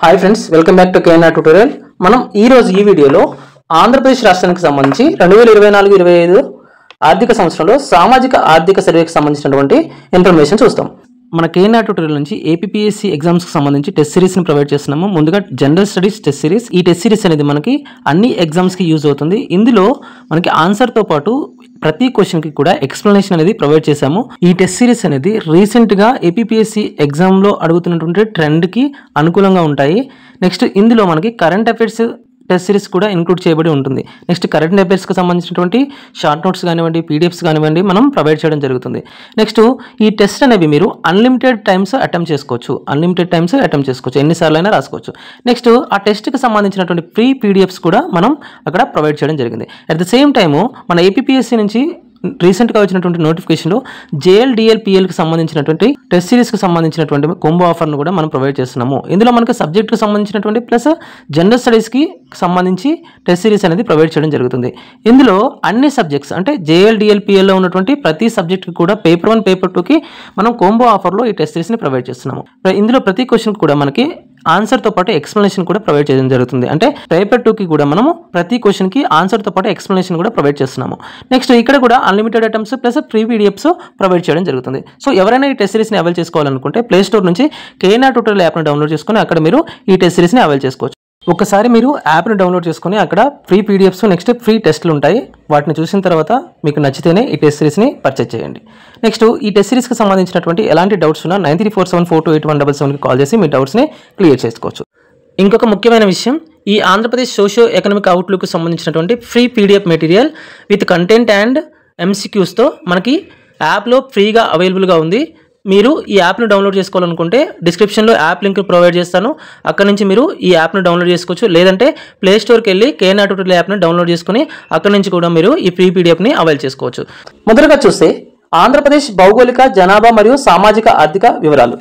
Hi friends, welcome back to KNR tutorial. మనం ఈ వీడియోలో ఆంధ్రప్రదేశ్ రాష్ట్రానికి సంబంధించి 2024-25 ఆర్థిక సంవత్సరంలో సామాజిక ఆర్థిక సర్వేకి సంబంధించినటువంటి ఇన్ఫర్మేషన్ చూస్తాం. మన కేఎన్ఆర్ ట్యూటోరియల్ నుంచి ఏపీపీఎస్సీ ఎగ్జామ్స్కి సంబంధించి టెస్ట్ సిరీస్ని ప్రొవైడ్ చేస్తున్నాము. ముందుగా జనరల్ స్టడీస్ టెస్ట్ సిరీస్. ఈ టెస్ట్ సిరీస్ అనేది మనకి అన్ని ఎగ్జామ్స్కి యూజ్ అవుతుంది. ఇందులో మనకి ఆన్సర్తో పాటు ప్రతి క్వశ్చన్కి కూడా ఎక్స్ప్లెనేషన్ అనేది ప్రొవైడ్ చేశాము. ఈ టెస్ట్ సిరీస్ అనేది రీసెంట్గా ఏపీపీఎస్సీ ఎగ్జామ్లో అడుగుతున్నటువంటి ట్రెండ్కి అనుకూలంగా ఉంటాయి. నెక్స్ట్ ఇందులో మనకి కరెంట్ అఫైర్స్ టెస్ట్ సిరీస్ కూడా ఇంక్లూడ్ చేయబడి ఉంటుంది. నెక్స్ట్ కరెంట్ అఫైర్స్కి సంబంధించినటువంటి షార్ట్ నోట్స్ కానివ్వండి, పీడిఎఫ్స్ కానివ్వండి మనం ప్రొవైడ్ చేయడం జరుగుతుంది. నెక్స్ట్ ఈ టెస్ట్ అనేవి మీరు అన్లిమిటెడ్ టైమ్స్ అటెంప్ట్ చేసుకోవచ్చు. ఎన్నిసార్లు అయినా రాసుకోవచ్చు. నెక్స్ట్ ఆ టెస్ట్కి సంబంధించినటువంటి ఫ్రీ పీడిఎఫ్స్ కూడా మనం అక్కడ ప్రొవైడ్ చేయడం జరిగింది. అట్ ద సేమ్ టైము మన ఏపీపీఎస్సీ నుంచి రీసెంట్గా వచ్చినటువంటి నోటిఫికేషన్లో జేఎల్డిఎల్పిఎల్కి సంబంధించినటువంటి టెస్ట్ సిరీస్కి సంబంధించినటువంటి కొంబో ఆఫర్ను కూడా మనం ప్రొవైడ్ చేస్తున్నాము. ఇందులో మనకి సబ్జెక్ట్కి సంబంధించినటువంటి ప్లస్ జనరల్ స్టడీస్కి సంబంధించి టెస్ట్ సిరీస్ అనేది ప్రొవైడ్ చేయడం జరుగుతుంది. ఇందులో అన్ని సబ్జెక్ట్స్ అంటే జేఎల్డిఎల్పిఎల్లో ఉన్నటువంటి ప్రతి సబ్జెక్ట్కి కూడా పేపర్ 1 పేపర్ 2కి మనం కొంబో ఆఫర్లో ఈ టెస్ట్ సిరీస్ని ప్రొవైడ్ చేస్తున్నాము. ఇందులో ప్రతి క్వశ్చన్కి కూడా మనకి ఆన్సర్తో పాటు ఎక్స్ప్లెనేషన్ కూడా ప్రొవైడ్ చేయడం జరుగుతుంది. అంటే పేపర్ 2కి కూడా మనము ప్రతి క్వశ్చన్కి ఆన్సర్తో పాటు ఎక్స్ప్లెనేషన్ కూడా ప్రొవైడ్ చేస్తున్నాము. నెక్స్ట్ ఇక్కడ కూడా unlimited attempts plus free PDFs provide చేయడం జరుగుతుంది. సో ఎవరైనా ఈ టెస్ట్ సిరీస్ని అవైల్ చేసుకోవాలనుకుంటే ప్లే స్టోర్ నుంచి కేఎన్ఆర్ ట్యూటోరియల్ యాప్ని డౌన్లోడ్ చేసుకుని అక్కడ మీరు ఈ టెస్ట్ సిరీస్ని అవైల్ చేసుకోవచ్చు. ఒకసారి మీరు యాప్ని డౌన్లోడ్ చేసుకుని అక్కడ ఫ్రీ పీడిఎఫ్స్ నెక్స్ట్ ఫ్రీ టెస్ట్లు ఉంటాయి. వాటిని చూసిన తర్వాత మీకు నచ్చితేనే ఈ టెస్ట్ సిరీస్ని పర్చేజ్ చేయండి. నెక్స్ట్ ఈ టెస్ట్ సిరీస్కి సంబంధించినటువంటి ఎలాంటి డౌట్స్ ఉన్నా 9347428177కి కాల్ చేసి మీ డౌట్స్ని క్లియర్ చేసుకోవచ్చు. ఇంకొక ముఖ్యమైన విషయం, ఈ ఆంధ్రప్రదేశ్ సోషియో ఎకనామిక్ అవుట్లుక్ సంబంధించినటువంటి free PDF material with content and ఎంసీక్యూస్తో మనకి యాప్లో ఫ్రీగా అవైలబుల్గా ఉంది. మీరు ఈ యాప్ను డౌన్లోడ్ చేసుకోవాలనుకుంటే డిస్క్రిప్షన్లో యాప్ లింక్ ప్రొవైడ్ చేస్తాను. అక్కడ నుంచి మీరు ఈ యాప్ను డౌన్లోడ్ చేసుకోవచ్చు. లేదంటే ప్లే స్టోర్కి వెళ్ళి కేఎన్ఆర్ ట్యూటోరియల్ యాప్ని డౌన్లోడ్ చేసుకుని అక్కడ నుంచి కూడా మీరు ఈ ఫ్రీ పీడిఎఫ్ని అవైల్ చేసుకోవచ్చు. మొదటగా చూస్తే ఆంధ్రప్రదేశ్ భౌగోళిక, జనాభా మరియు సామాజిక ఆర్థిక వివరాలు.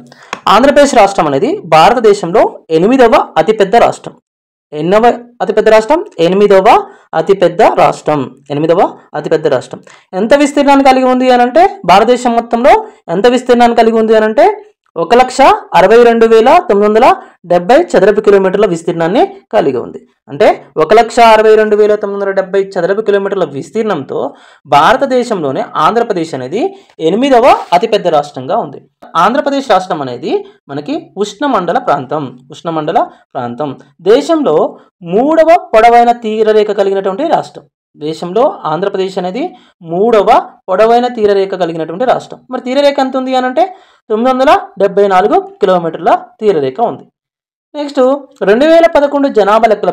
ఆంధ్రప్రదేశ్ రాష్ట్రం అనేది భారతదేశంలో 8వ అతిపెద్ద రాష్ట్రం. ఎన్నవ అతిపెద్ద రాష్ట్రం? 8వ అతిపెద్ద రాష్ట్రం. ఎంత విస్తీర్ణాన్ని కలిగి ఉంది అని అంటే భారతదేశం మొత్తంలో ఎంత విస్తీర్ణాన్ని కలిగి ఉంది అని అంటే 1,62,970 చదరపు కిలోమీటర్ల విస్తీర్ణాన్ని కలిగి ఉంది. అంటే 1,62,970 చదరపు కిలోమీటర్ల విస్తీర్ణంతో భారతదేశంలోనే ఆంధ్రప్రదేశ్ అనేది 8వ అతిపెద్ద రాష్ట్రంగా ఉంది. ఆంధ్రప్రదేశ్ రాష్ట్రం అనేది మనకి ఉష్ణమండల ప్రాంతం. దేశంలో 3వ పొడవైన తీరరేఖ కలిగినటువంటి రాష్ట్రం. దేశంలో ఆంధ్రప్రదేశ్ అనేది 3వ పొడవైన తీరరేఖ కలిగినటువంటి రాష్ట్రం. మరి తీరరేఖ ఎంత ఉంది అని అంటే 974 కిలోమీటర్ల తీరరేఖ ఉంది. నెక్స్ట్ 2011 జనాభా లెక్కల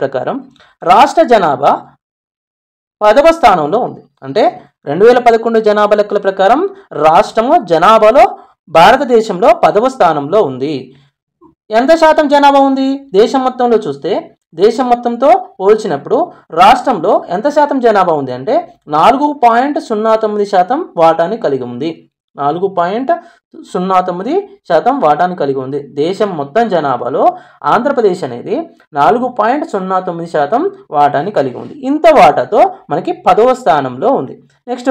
ప్రకారం రాష్ట్ర జనాభా 10వ స్థానంలో ఉంది. అంటే 2011 జనాభా లెక్కల ప్రకారం రాష్ట్రము జనాభాలో భారతదేశంలో 10వ స్థానంలో ఉంది. ఎంత శాతం జనాభా ఉంది? దేశం మొత్తంలో చూస్తే దేశం మొత్తంతో పోల్చినప్పుడు రాష్ట్రంలో ఎంత శాతం జనాభా ఉంది అంటే 4.09% వాటాని కలిగి ఉంది. 4.09% వాటాని కలిగి ఉంది. దేశం మొత్తం జనాభాలో ఆంధ్రప్రదేశ్ అనేది 4.09% వాటాని కలిగి ఉంది. ఇంత వాటాతో మనకి 10వ స్థానంలో ఉంది. నెక్స్ట్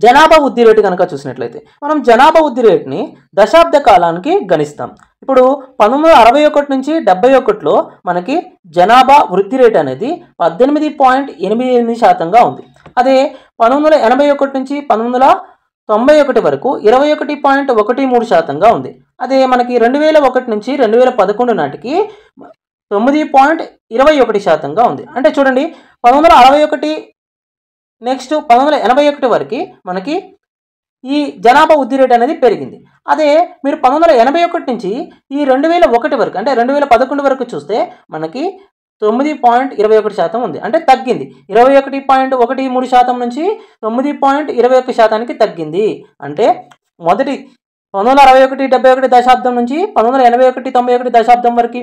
జనాభా వృద్ధి రేటు కనుక చూసినట్లయితే మనం జనాభా వృద్ధి రేటుని దశాబ్ద కాలానికి గణిస్తాం. ఇప్పుడు 1961 నుంచి 71లో మనకి జనాభా వృద్ధి రేటు అనేది 18.88%గా ఉంది. అదే 1981 నుంచి 1991 వరకు 21.13%గా ఉంది. అదే మనకి 2001 నుంచి 2011 నాటికి 9.21%గా ఉంది. అంటే చూడండి 1961 నెక్స్ట్ 1981 వరకు మనకి ఈ జనాభా వృద్ధి రేటు అనేది పెరిగింది. అదే మీరు 1981 నుంచి ఈ 2001 వరకు అంటే 2011 వరకు చూస్తే మనకి 9.21% ఉంది. అంటే తగ్గింది. 21.13% నుంచి 9.21%కి తగ్గింది. అంటే మొదటి 1961-71 దశాబ్దం నుంచి 1981-91 దశాబ్దం వరకు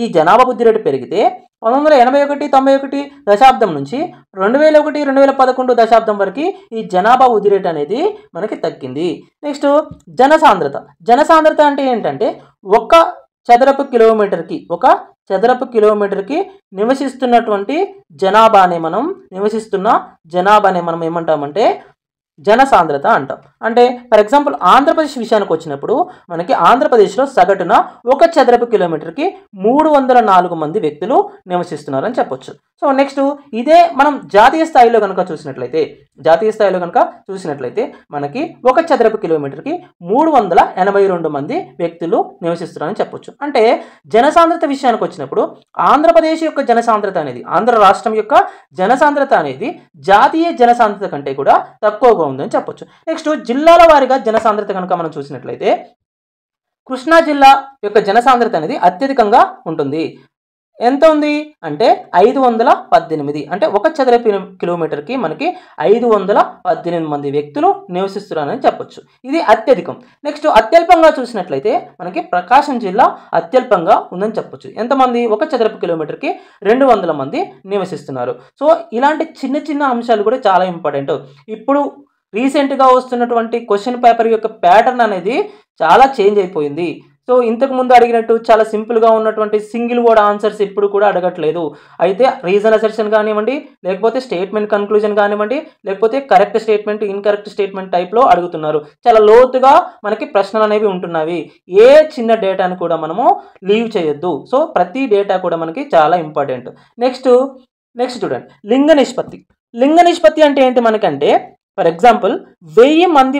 ఈ జనాభా వృద్ధి రేటు పెరిగితే 1981-91 దశాబ్దం నుంచి 2001-2011 దశాబ్దం వరకు ఈ జనాభా వృద్ధి రేటు అనేది మనకి తగ్గింది. నెక్స్ట్ జనసాంద్రత అంటే ఏంటంటే ఒక చదరపు కిలోమీటర్కి నివసిస్తున్న జనాభాని మనం ఏమంటామంటే జనసాంద్రత అంటాం. అంటే ఫర్ ఎగ్జాంపుల్ ఆంధ్రప్రదేశ్ విషయానికి వచ్చినప్పుడు మనకి ఆంధ్రప్రదేశ్లో సగటున 1 చదరపు కిలోమీటర్కి 304 మంది వ్యక్తులు నివసిస్తున్నారని చెప్పొచ్చు. సో నెక్స్ట్ ఇదే మనం జాతీయ స్థాయిలో కనుక చూసినట్లయితే మనకి 1 చదరపు కిలోమీటర్కి 382 మంది వ్యక్తులు నివసిస్తున్నారని చెప్పొచ్చు. అంటే జనసాంద్రత విషయానికి వచ్చినప్పుడు ఆంధ్రప్రదేశ్ యొక్క జనసాంద్రత అనేది, ఆంధ్ర రాష్ట్రం యొక్క జనసాంద్రత అనేది జాతీయ జనసాంద్రత కంటే కూడా తక్కువగా ఉందని చెప్పొచ్చు. నెక్స్ట్ జిల్లాల వారీగా జనసాంద్రత కనుక మనం చూసినట్లయితే కృష్ణా జిల్లా యొక్క జనసాంద్రత అనేది అత్యధికంగా ఉంటుంది. ఎంత ఉంది అంటే 518. అంటే 1 చదరపు కిలోమీటర్కి మనకి 518 మంది వ్యక్తులు నివసిస్తున్నారని చెప్పొచ్చు. ఇది అత్యధికం. నెక్స్ట్ అత్యల్పంగా చూసినట్లయితే మనకి ప్రకాశం జిల్లా అత్యల్పంగా ఉందని చెప్పొచ్చు. ఎంతమంది? 1 చదరపు కిలోమీటర్కి 200 మంది నివసిస్తున్నారు. సో ఇలాంటి చిన్న చిన్న అంశాలు కూడా చాలా ఇంపార్టెంట్. ఇప్పుడు రీసెంట్గా వస్తున్నటువంటి క్వశ్చన్ పేపర్ యొక్క ప్యాటర్న్ అనేది చాలా చేంజ్ అయిపోయింది. సో ఇంతకు ముందు అడిగినట్టు చాలా సింపుల్గా ఉన్నటువంటి సింగిల్ వర్డ్ ఆన్సర్స్ ఇప్పుడు కూడా అడగట్లేదు. అయితే రీజన్ అసెర్షన్ కానివ్వండి, లేకపోతే స్టేట్మెంట్ కన్క్లూజన్ కానివ్వండి, లేకపోతే కరెక్ట్ స్టేట్మెంట్ ఇన్కరెక్ట్ స్టేట్మెంట్ టైప్లో అడుగుతున్నారు. చాలా లోతుగా మనకి ప్రశ్నలు అనేవి ఉంటున్నవి. ఏ చిన్న డేటాను కూడా మనము లీవ్ చేయొద్దు. సో ప్రతి డేటా కూడా మనకి చాలా ఇంపార్టెంట్. నెక్స్ట్ చూడండి, లింగ నిష్పత్తి అంటే ఏంటి మనకంటే ఫర్ ఎగ్జాంపుల్ 1000 మంది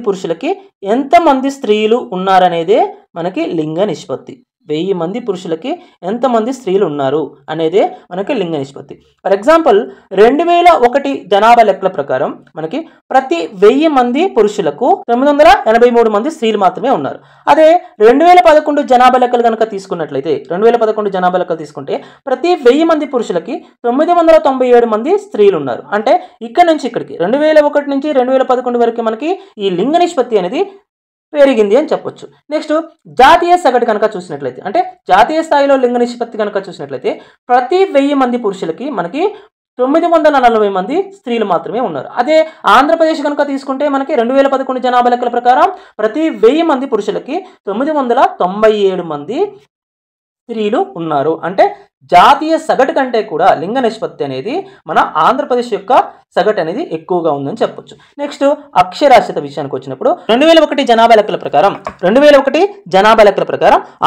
పురుషులకి ఎంతమంది స్త్రీలు ఉన్నారనేదే మనకి లింగ నిష్పత్తి. 1000 మంది పురుషులకి ఎంతమంది స్త్రీలు ఉన్నారు అనేదే మనకి లింగ నిష్పత్తి. ఫర్ ఎగ్జాంపుల్ 2001 జనాభా లెక్కల ప్రకారం మనకి ప్రతి 1000 మంది పురుషులకు 983 మంది స్త్రీలు మాత్రమే ఉన్నారు. అదే 2011 జనాభా లెక్కలు కనుక తీసుకున్నట్లయితే 2011 జనాభా లెక్కలు తీసుకుంటే ప్రతి 1000 మంది పురుషులకి 997 మంది స్త్రీలు ఉన్నారు. అంటే ఇక్కడ నుంచి ఇక్కడికి 2001 నుంచి 2011 వరకు మనకి ఈ లింగ నిష్పత్తి అనేది పెరిగింది అని చెప్పొచ్చు. నెక్స్ట్ జాతీయ సగటు కనుక చూసినట్లయితే, అంటే జాతీయ స్థాయిలో లింగ నిష్పత్తి కనుక చూసినట్లయితే ప్రతి 1000 మంది పురుషులకి మనకి 940 మంది స్త్రీలు మాత్రమే ఉన్నారు. అదే ఆంధ్రప్రదేశ్ కనుక తీసుకుంటే మనకి 2011 జనాభా లెక్కల ప్రకారం ప్రతి 1000 మంది పురుషులకి 997 మంది స్త్రీలు ఉన్నారు. అంటే జాతీయ సగటు కంటే కూడా లింగ నిష్పత్తి అనేది మన ఆంధ్రప్రదేశ్ యొక్క సగటు అనేది ఎక్కువగా ఉందని చెప్పొచ్చు. నెక్స్ట్ అక్షరాస్యత విషయానికి వచ్చినప్పుడు 2001 జనాభా లెక్కల ప్రకారం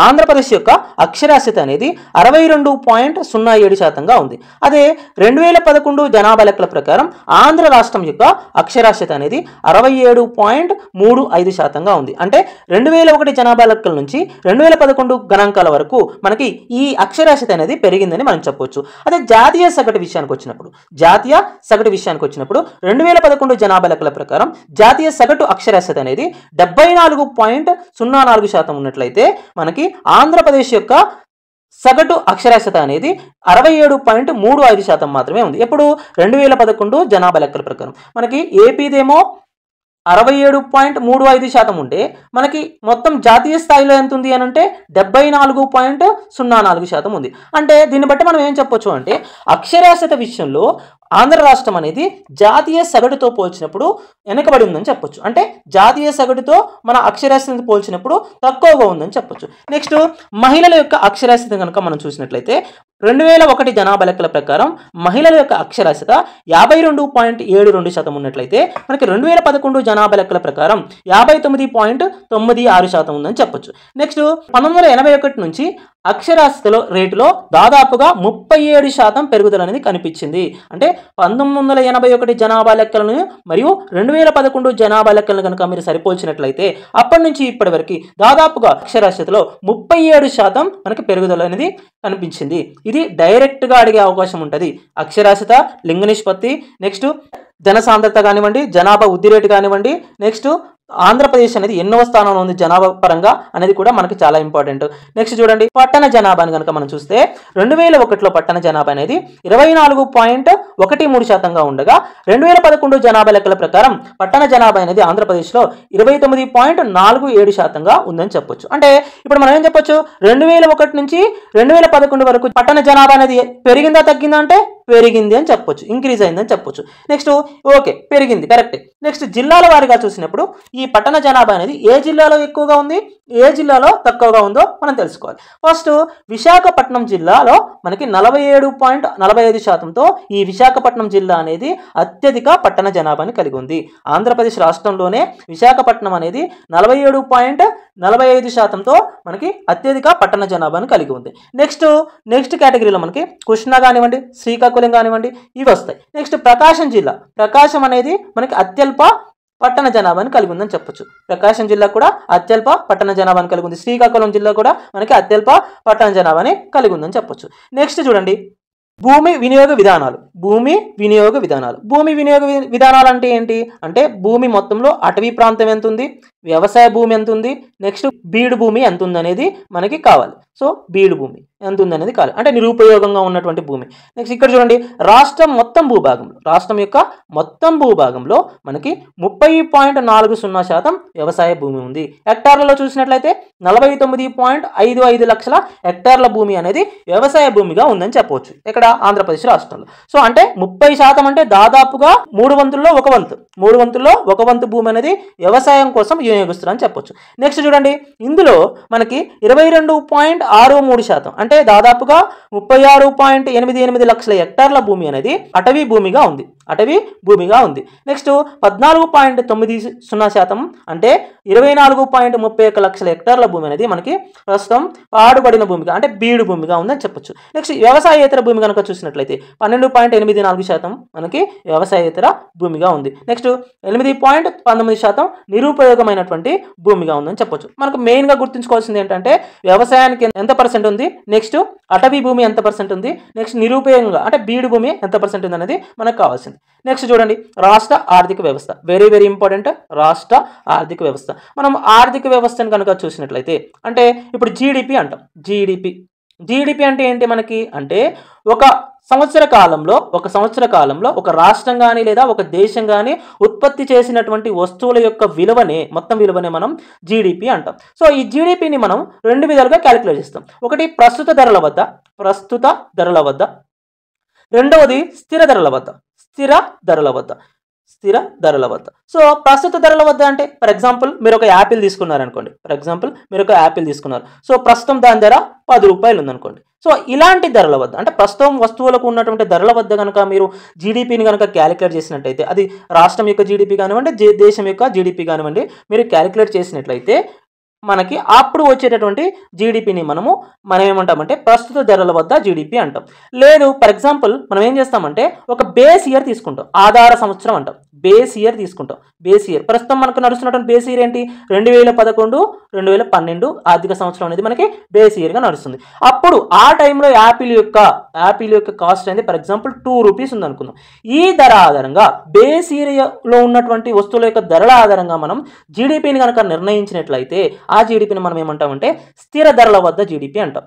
ఆంధ్రప్రదేశ్ యొక్క అక్షరాస్యత అనేది 62.07% ఉంది. అదే 2011 జనాభా లెక్కల ప్రకారం ఆంధ్ర రాష్ట్రం యొక్క అక్షరాస్యత అనేది 67.35% ఉంది. అంటే 2001 జనాభా లెక్కల నుంచి 2011 గణాంకాల వరకు మనకి ఈ అక్షరాస్యత అనేది పెరిగిందని మనం చెప్పొచ్చు. అదే జాతీయ సగటు విషయానికి వచ్చినప్పుడు 2011 జనాభా లెక్కల ప్రకారం జాతీయ సగటు అక్షరాస్యత అనేది 74.04% ఉన్నట్లయితే మనకి ఆంధ్రప్రదేశ్ యొక్క సగటు అక్షరాస్యత అనేది 67.35% మాత్రమే ఉంది. ఎప్పుడు 2011 జనాభా లెక్కల ప్రకారం మనకి ఏపీదేమో 67.35% ఉంటే మనకి మొత్తం జాతీయ స్థాయిలో ఎంత ఉంది అని అంటే 74.04% ఉంది. అంటే దీన్ని బట్టి మనం ఏం చెప్పొచ్చు అంటే అక్షరాస్యత విషయంలో ఆంధ్ర రాష్ట్రం అనేది జాతీయ సగటుతో పోల్చినప్పుడు వెనకబడి ఉందని చెప్పొచ్చు. అంటే జాతీయ సగటుతో మన అక్షరాస్యతను పోల్చినప్పుడు తక్కువగా ఉందని చెప్పొచ్చు. నెక్స్ట్ మహిళల యొక్క అక్షరాస్యత కనుక మనం చూసినట్లయితే 2001 జనాభా లెక్కల ప్రకారం మహిళల యొక్క అక్షరాస్యత 52.72% ఉన్నట్లయితే మనకి 2011 జనాభా లెక్కల ప్రకారం 59.96% ఉందని చెప్పొచ్చు. నెక్స్ట్ 1981 నుంచి అక్షరాస్యతలో రేటులో దాదాపుగా 37% పెరుగుదల అనేది కనిపించింది. అంటే 1981 జనాభా లెక్కలను మరియు 2011 జనాభా లెక్కలను కనుక మీరు సరిపోల్చినట్లయితే అప్పటి నుంచి ఇప్పటి వరకు దాదాపుగా అక్షరాస్యతలో 37% మనకి పెరుగుదల అనేది కనిపించింది. ఇది డైరెక్ట్గా అడిగే అవకాశం ఉంటుంది. అక్షరాస్యత, లింగ నిష్పత్తి, నెక్స్ట్ జనసాంద్రత కానివ్వండి, జనాభా వృద్ధి రేటు కానివ్వండి, నెక్స్ట్ ఆంధ్రప్రదేశ్ అనేది ఎన్నవ స్థానంలో ఉంది జనాభా పరంగా అనేది కూడా మనకి చాలా ఇంపార్టెంట్. నెక్స్ట్ చూడండి, పట్టణ జనాభాని కనుక మనం చూస్తే 2001లో పట్టణ జనాభా అనేది 24.13% ఉండగా 2011 జనాభా లెక్కల ప్రకారం పట్టణ జనాభా అనేది ఆంధ్రప్రదేశ్లో 29.47% ఉందని చెప్పొచ్చు. అంటే ఇప్పుడు మనం ఏం చెప్పొచ్చు, 2001 నుంచి 2011 వరకు పట్టణ జనాభా అనేది పెరిగిందా తగ్గిందా అంటే పెరిగింది అని చెప్పొచ్చు, ఇంక్రీజ్ అయిందని చెప్పొచ్చు. నెక్స్ట్ ఓకే పెరిగింది కరెక్ట్. నెక్స్ట్ జిల్లాల వారీగా చూసినప్పుడు ఈ పట్టణ జనాభా అనేది ఏ జిల్లాలో ఎక్కువగా ఉంది, ఏ జిల్లాలో తక్కువగా ఉందో మనం తెలుసుకోవాలి. ఫస్ట్ విశాఖపట్నం జిల్లాలో మనకి 47.45%తో ఈ విశాఖపట్నం జిల్లా అనేది అత్యధిక పట్టణ జనాభాని కలిగి ఉంది. ఆంధ్రప్రదేశ్ రాష్ట్రంలోనే విశాఖపట్నం అనేది 47.45%తో మనకి అత్యధిక పట్టణ జనాభాని కలిగి ఉంది. నెక్స్ట్ కేటగిరీలో మనకి కృష్ణా కానివ్వండి, శ్రీకాకుళం కానివ్వండి ఇవి వస్తాయి. నెక్స్ట్ ప్రకాశం జిల్లా, ప్రకాశం అనేది మనకి అత్యల్ప పట్టణ జనాభాని కలిగి ఉందని చెప్పొచ్చు. ప్రకాశం జిల్లా కూడా అత్యల్ప పట్టణ జనాభాని కలిగి ఉంది. శ్రీకాకుళం జిల్లా కూడా మనకి అత్యల్ప పట్టణ జనాభాని కలిగి ఉందని చెప్పొచ్చు. నెక్స్ట్ చూడండి భూమి వినియోగ విధానాలు. భూమి వినియోగ విధానాలు అంటే ఏంటి అంటే భూమి మొత్తంలో అటవీ ప్రాంతం ఎంత ఉంది, వ్యవసాయ భూమి ఎంత ఉంది, నెక్స్ట్ బీడు భూమి ఎంత ఉంది అనేది మనకి కావాలి. సో బీడు భూమి ఎంత ఉంది అనేది కావాలి, అంటే నిరుపయోగంగా ఉన్నటువంటి భూమి. నెక్స్ట్ ఇక్కడ చూడండి రాష్ట్రం యొక్క మొత్తం భూభాగంలో మనకి 30.40% వ్యవసాయ భూమి ఉంది. హెక్టార్లలో చూసినట్లయితే 49.55 లక్షల హెక్టార్ల భూమి అనేది వ్యవసాయ భూమిగా ఉందని చెప్పవచ్చు ఇక్కడ ఆంధ్రప్రదేశ్ రాష్ట్రంలో. సో అంటే 30% అంటే దాదాపుగా 3/3లో 1 వంతు భూమి అనేది వ్యవసాయం కోసం వినియోగిస్తారు అని చెప్పొచ్చు. నెక్స్ట్ చూడండి ఇందులో మనకి 22.63% అంటే దాదాపుగా 36.88 లక్షల హెక్టార్ల భూమి అనేది అటవీ భూమిగా ఉంది. నెక్స్ట్ 14.90% అంటే 24.31 లక్షల హెక్టార్ల భూమి అనేది మనకి ప్రస్తుతం పాడుబడిన భూమిగా అంటే బీడు భూమిగా ఉందని చెప్పొచ్చు. నెక్స్ట్ వ్యవసాయేతర భూమి కనుక చూసినట్లయితే 12.84% మనకి వ్యవసాయేతర భూమిగా ఉంది. నెక్స్ట్ 8.19% నిరుపయోగమైనటువంటి భూమిగా ఉందని చెప్పొచ్చు. మనకు మెయిన్గా గుర్తుంచుకోవాల్సింది ఏంటంటే వ్యవసాయానికి ఎంత పర్సెంట్ ఉంది, నెక్స్ట్ అటవీ భూమి ఎంత పర్సెంట్ ఉంది, నెక్స్ట్ నిరుపయోగంగా అంటే బీడు భూమి ఎంత పర్సెంట్ ఉంది అనేది మనకు కావాల్సింది. నెక్స్ట్ చూడండి రాష్ట్ర ఆర్థిక వ్యవస్థ, వెరీ వెరీ ఇంపార్టెంట్. రాష్ట్ర ఆర్థిక వ్యవస్థ, మనం ఆర్థిక వ్యవస్థను కనుక చూసినట్లయితే అంటే ఇప్పుడు జీడిపి అంటాం. జీడిపి అంటే ఏంటి మనకి అంటే ఒక సంవత్సర కాలంలో ఒక రాష్ట్రం కానీ లేదా ఒక దేశం కానీ ఉత్పత్తి చేసినటువంటి వస్తువుల యొక్క మొత్తం విలువనే మనం జీడిపి అంటాం. సో ఈ జీడిపిని మనం 2 విధాలుగా క్యాలిక్యులేట్ చేస్తాం. ఒకటి ప్రస్తుత ధరల వద్ద, రెండవది స్థిర ధరల వద్ద. సో ప్రస్తుత ధరల వద్ద అంటే ఫర్ ఎగ్జాంపుల్ మీరు ఒక యాపిల్ తీసుకున్నారనుకోండి. సో ప్రస్తుతం దాని ధర 10 రూపాయలు ఉందనుకోండి. సో ఇలాంటి ధరల వద్ద అంటే ప్రస్తుతం వస్తువులకు ఉన్నటువంటి ధరల వద్ద కనుక మీరు జీడిపిని కనుక క్యాలిక్యులేట్ చేసినట్టయితే, అది రాష్ట్రం యొక్క జీడిపి కానివ్వండి, దేశం యొక్క జీడిపి కానివ్వండి, మీరు క్యాలిక్యులేట్ చేసినట్లయితే మనకి అప్పుడు వచ్చేటటువంటి జీడిపిని మనం ఏమంటామంటే ప్రస్తుత ధరల వద్ద జీడిపి అంటాం. లేదు ఫర్ ఎగ్జాంపుల్ మనం ఏం చేస్తామంటే ఒక బేస్ ఇయర్ తీసుకుంటాం, ఆధార సంవత్సరం అంటాం. బేస్ ఇయర్ ప్రస్తుతం మనకు నడుస్తున్నటువంటి బేస్ ఇయర్ ఏంటి 2011-2012 ఆర్థిక సంవత్సరం అనేది మనకి బేస్ ఇయర్గా నడుస్తుంది. అప్పుడు ఆ టైంలో యాపిల్ యొక్క కాస్ట్ అనేది ఫర్ ఎగ్జాంపుల్ 2 రూపీస్ ఉందనుకుందాం. ఈ ధర ఆధారంగా బేస్ ఇయర్లో ఉన్నటువంటి వస్తువుల యొక్క ధరల ఆధారంగా మనం జీడిపిని కనుక నిర్ణయించినట్లయితే ఆ జీడిపిని మనం ఏమంటామంటే స్థిర ధరల వద్ద జీడిపి అంటాం.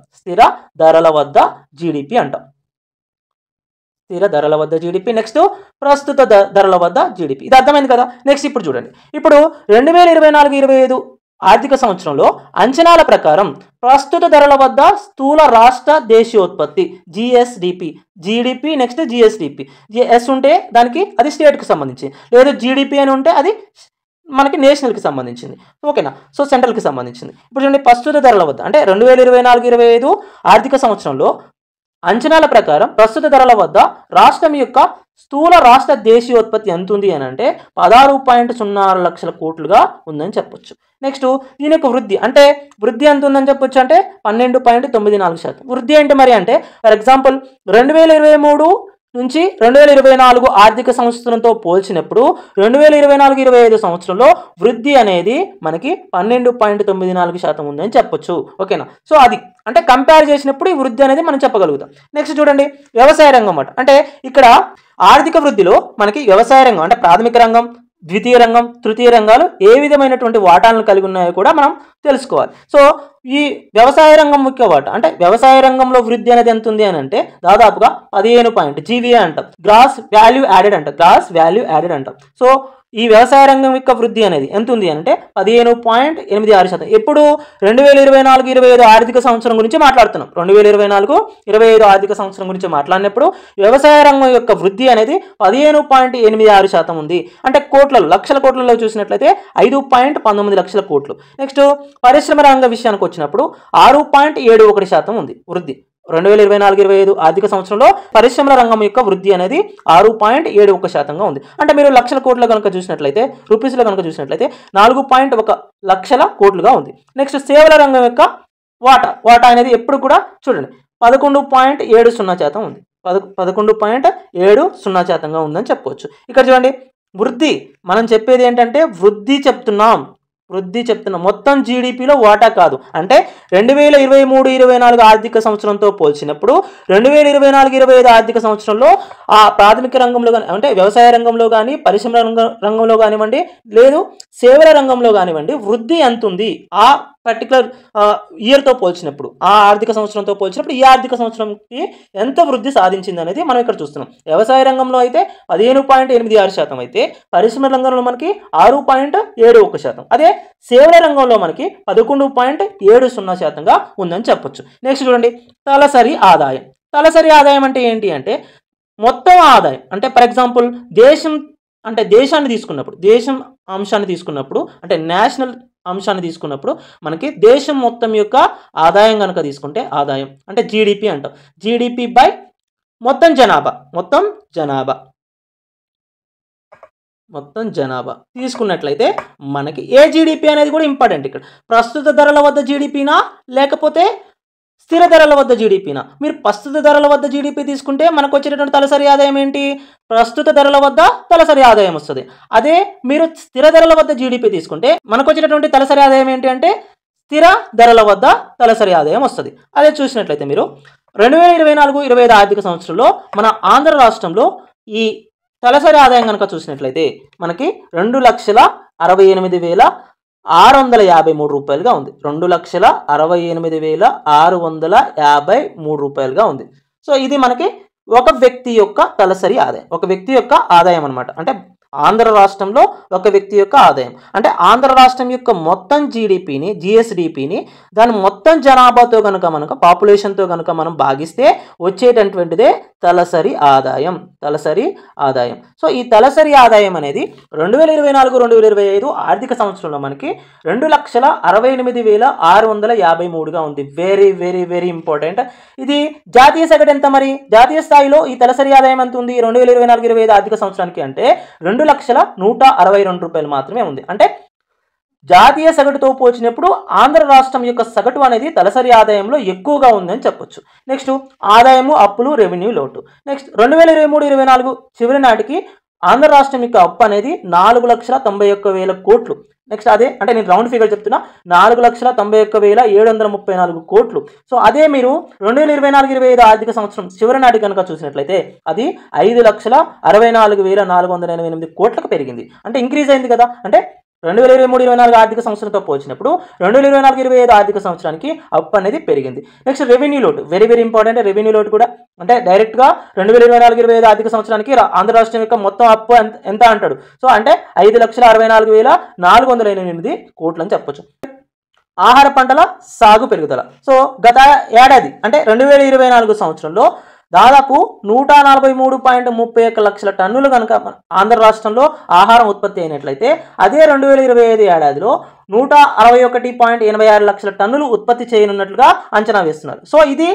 నెక్స్ట్ ప్రస్తుత ధరల వద్ద జీడిపి. ఇది అర్థమైంది కదా. నెక్స్ట్ ఇప్పుడు చూడండి, ఇప్పుడు 2024-25 ఆర్థిక సంవత్సరంలో అంచనాల ప్రకారం ప్రస్తుత ధరల వద్ద స్థూల రాష్ట్ర దేశీయోత్పత్తి జీడిపి నెక్స్ట్ జిఎస్డిపి. ఎస్ ఉంటే దానికి అది స్టేట్కి సంబంధించి, లేదు జీడిపి అని ఉంటే అది మనకి నేషనల్కి సంబంధించింది. ఓకేనా. సో సెంట్రల్కి సంబంధించింది. ఇప్పుడు చూడండి ప్రస్తుత ధరల వద్ద అంటే 2024-25 ఆర్థిక సంవత్సరంలో అంచనాల ప్రకారం ప్రస్తుత ధరల వద్ద రాష్ట్రం యొక్క స్థూల రాష్ట్ర దేశీయోత్పత్తి ఎంత ఉంది అని అంటే 16.06 లక్షల కోట్లుగా ఉందని చెప్పొచ్చు. నెక్స్ట్ దీని యొక్క వృద్ధి ఎంత ఉందని చెప్పొచ్చు అంటే 12.94%. వృద్ధి ఏంటి మరి అంటే ఫర్ ఎగ్జాంపుల్ 2023 నుంచి 2024 ఆర్థిక సంవత్సరంతో పోల్చినప్పుడు 2024-25 సంవత్సరంలో వృద్ధి అనేది మనకి 12.94% ఉందని చెప్పొచ్చు. ఓకేనా. సో అది అంటే కంపేర్ చేసినప్పుడు ఈ వృద్ధి అనేది మనం చెప్పగలుగుతాం. నెక్స్ట్ చూడండి వ్యవసాయ రంగం అంటే ఇక్కడ ఆర్థిక వృద్ధిలో మనకి వ్యవసాయ రంగం అంటే ప్రాథమిక రంగం, ద్వితీయ రంగం, తృతీయ రంగాలు ఏ విధమైనటువంటి వాటాలను కలిగి ఉన్నాయో కూడా మనం తెలుసుకోవాలి. సో ఈ వ్యవసాయ రంగం ముఖ్య వాటా అంటే వ్యవసాయ రంగంలో వృద్ధి అనేది ఎంత ఉంది అని అంటే దాదాపుగా 15 పాయింట్ జీవీఏ అంటాం, గ్రాస్ వాల్యూ యాడెడ్ అంటాం, గ్రాస్ వాల్యూ యాడెడ్ అంటాం. సో ఈ వ్యవసాయ రంగం యొక్క వృద్ధి అనేది ఎంత ఉంది అంటే 15.86%. ఎప్పుడు 2024-25 ఆర్థిక సంవత్సరం గురించి మాట్లాడుతున్నాం. 2024-25 ఆర్థిక సంవత్సరం గురించి మాట్లాడినప్పుడు వ్యవసాయ రంగం యొక్క వృద్ధి అనేది 15.86% ఉంది. అంటే కోట్లలో, లక్షల కోట్లలో చూసినట్లయితే 5.19 లక్షల కోట్లు. నెక్స్ట్ పరిశ్రమ రంగ విషయానికి వచ్చినప్పుడు 6.71% ఉంది వృద్ధి. 2024-25 ఆర్థిక సంవత్సరంలో పరిశ్రమల రంగం యొక్క వృద్ధి అనేది 6.71%గా ఉంది. అంటే మీరు లక్షల కోట్ల కనుక చూసినట్లయితే, రూపీస్లో కనుక చూసినట్లయితే 4.1 లక్షల కోట్లుగా ఉంది. నెక్స్ట్ సేవల రంగం యొక్క వాటా అనేది ఎప్పుడు కూడా చూడండి 11.70% ఉంది. 11.70%గా ఉందని చెప్పుకోవచ్చు. ఇక్కడ చూడండి వృద్ధి, మనం చెప్పేది ఏంటంటే వృద్ధి చెప్తున్నాం మొత్తం జీడిపిలో వాటా కాదు. అంటే 2023-24 ఆర్థిక సంవత్సరంతో పోల్చినప్పుడు 2024-25 ఆర్థిక సంవత్సరంలో ఆ ప్రాథమిక రంగంలో కానీ అంటే వ్యవసాయ రంగంలో కానీ, పరిశ్రమ రంగంలో కానివ్వండి, లేదు సేవల రంగంలో కానివ్వండి వృద్ధి ఎంత ఉంది ఆ పర్టికులర్ ఇయర్తో పోల్చినప్పుడు, ఆ ఆర్థిక సంవత్సరంతో పోల్చినప్పుడు ఈ ఆర్థిక సంవత్సరంకి ఎంత వృద్ధి సాధించింది అనేది మనం ఇక్కడ చూస్తున్నాం. వ్యవసాయ రంగంలో అయితే 15.86% అయితే పరిశ్రమ రంగంలో మనకి 6.71%, అదే సేవల రంగంలో మనకి 11.70%గా ఉందని చెప్పొచ్చు. నెక్స్ట్ చూడండి తలసరి ఆదాయం. తలసరి ఆదాయం అంటే ఏంటి అంటే మొత్తం ఆదాయం. అంటే ఫర్ ఎగ్జాంపుల్ దేశాన్ని తీసుకున్నప్పుడు, దేశం అంశాన్ని తీసుకున్నప్పుడు అంటే నేషనల్ అంశాన్ని తీసుకున్నప్పుడు మనకి దేశం మొత్తం యొక్క ఆదాయం కనుక తీసుకుంటే ఆదాయం అంటే జీడిపి అంటాం. జీడిపి బై మొత్తం జనాభా తీసుకున్నట్లయితే మనకి ఏ జీడిపి అనేది కూడా ఇంపార్టెంట్. ఇక్కడ ప్రస్తుత ధరల వద్ద జీడిపినా లేకపోతే స్థిర ధరల వద్ద జీడిపినా. మీరు ప్రస్తుత ధరల వద్ద జీడిపి తీసుకుంటే మనకు వచ్చేటటువంటి తలసరి ఆదాయం ఏంటి? ప్రస్తుత ధరల వద్ద తలసరి ఆదాయం వస్తుంది. అదే మీరు స్థిర ధరల వద్ద జీడిపి తీసుకుంటే మనకు వచ్చేటటువంటి తలసరి ఆదాయం ఏంటి అంటే స్థిర ధరల వద్ద తలసరి ఆదాయం వస్తుంది. అదే చూసినట్లయితే మీరు 2024-25 ఆర్థిక సంవత్సరంలో మన ఆంధ్ర రాష్ట్రంలో ఈ తలసరి ఆదాయం కనుక చూసినట్లయితే మనకి 2,68,653 రూపాయలుగా ఉంది. 2,68,653 రూపాయలుగా ఉంది. సో ఇది మనకి ఒక వ్యక్తి యొక్క తలసరి ఆదాయం, ఒక వ్యక్తి యొక్క ఆదాయం అనమాట. అంటే ఆంధ్ర రాష్ట్రంలో ఒక వ్యక్తి యొక్క ఆదాయం అంటే ఆంధ్ర రాష్ట్రం యొక్క మొత్తం జీడిపిని, జిఎస్డిపిని దాని మొత్తం జనాభాతో కనుక మనకు పాపులేషన్తో కనుక మనం భాగిస్తే వచ్చేటటువంటిదే తలసరి ఆదాయం. సో ఈ తలసరి ఆదాయం అనేది 2024-2025 ఆర్థిక సంవత్సరంలో మనకి 2,68,653గా ఉంది. Very very very important. ఇది జాతీయ సగటు ఎంత మరి? జాతీయ స్థాయిలో ఈ తలసరి ఆదాయం ఎంత ఉంది 2024-25 ఆర్థిక సంవత్సరానికి అంటే 2,162 రూపాయలు మాత్రమే ఉంది. అంటే జాతీయ సగటుతో పోల్చినప్పుడు ఆంధ్ర రాష్ట్రం యొక్క సగటు అనేది తలసరి ఆదాయంలో ఎక్కువగా ఉందని చెప్పొచ్చు. నెక్స్ట్ ఆదాయము, అప్పులు, రెవెన్యూ లోటు. నెక్స్ట్ 2023-24 చివరి నాటికి ఆంధ్ర రాష్ట్రం యొక్క అప్పు అనేది 4,91,000 కోట్లు. నెక్స్ట్ అదే అంటే నేను రౌండ్ ఫిగర్ చెప్తున్నా 4,91,734 కోట్లు. సో అదే మీరు 2024-25 ఆర్థిక సంవత్సరం చివరి నాటి కనుక చూసినట్లయితే అది 5,64,488 కోట్లకు పెరిగింది. అంటే ఇంక్రీజ్ అయింది కదా. అంటే 2023-24 ఆర్థిక సంవత్సరంతో పోల్చినప్పుడు 2024-25 ఆర్థిక సంవత్సరానికి అప్పు అనేది పెరిగింది. నెక్స్ట్ రెవెన్యూ లోటు, వెరీ వెరీ ఇంపార్టెంట్. రెవెన్యూ లోటు కూడా అంటే డైరెక్ట్గా 2024-25 ఆర్థిక సంవత్సరానికి ఆంధ్ర రాష్ట్రం యొక్క మొత్తం అప్పు ఎంత అంటాడు. సో అంటే 5,64,488 కోట్లు అని చెప్పొచ్చు. ఆహార పంటల సాగు పెరుగుదల. సో గత ఏడాది అంటే 2024 సంవత్సరంలో దాదాపు 143.31 లక్షల టన్నులు కనుక ఆంధ్ర రాష్ట్రంలో ఆహారం ఉత్పత్తి అయినట్లయితే అదే 2025 ఏడాదిలో 161.86 లక్షల టన్నులు ఉత్పత్తి చేయనున్నట్లుగా అంచనా వేస్తున్నారు. సో ఇది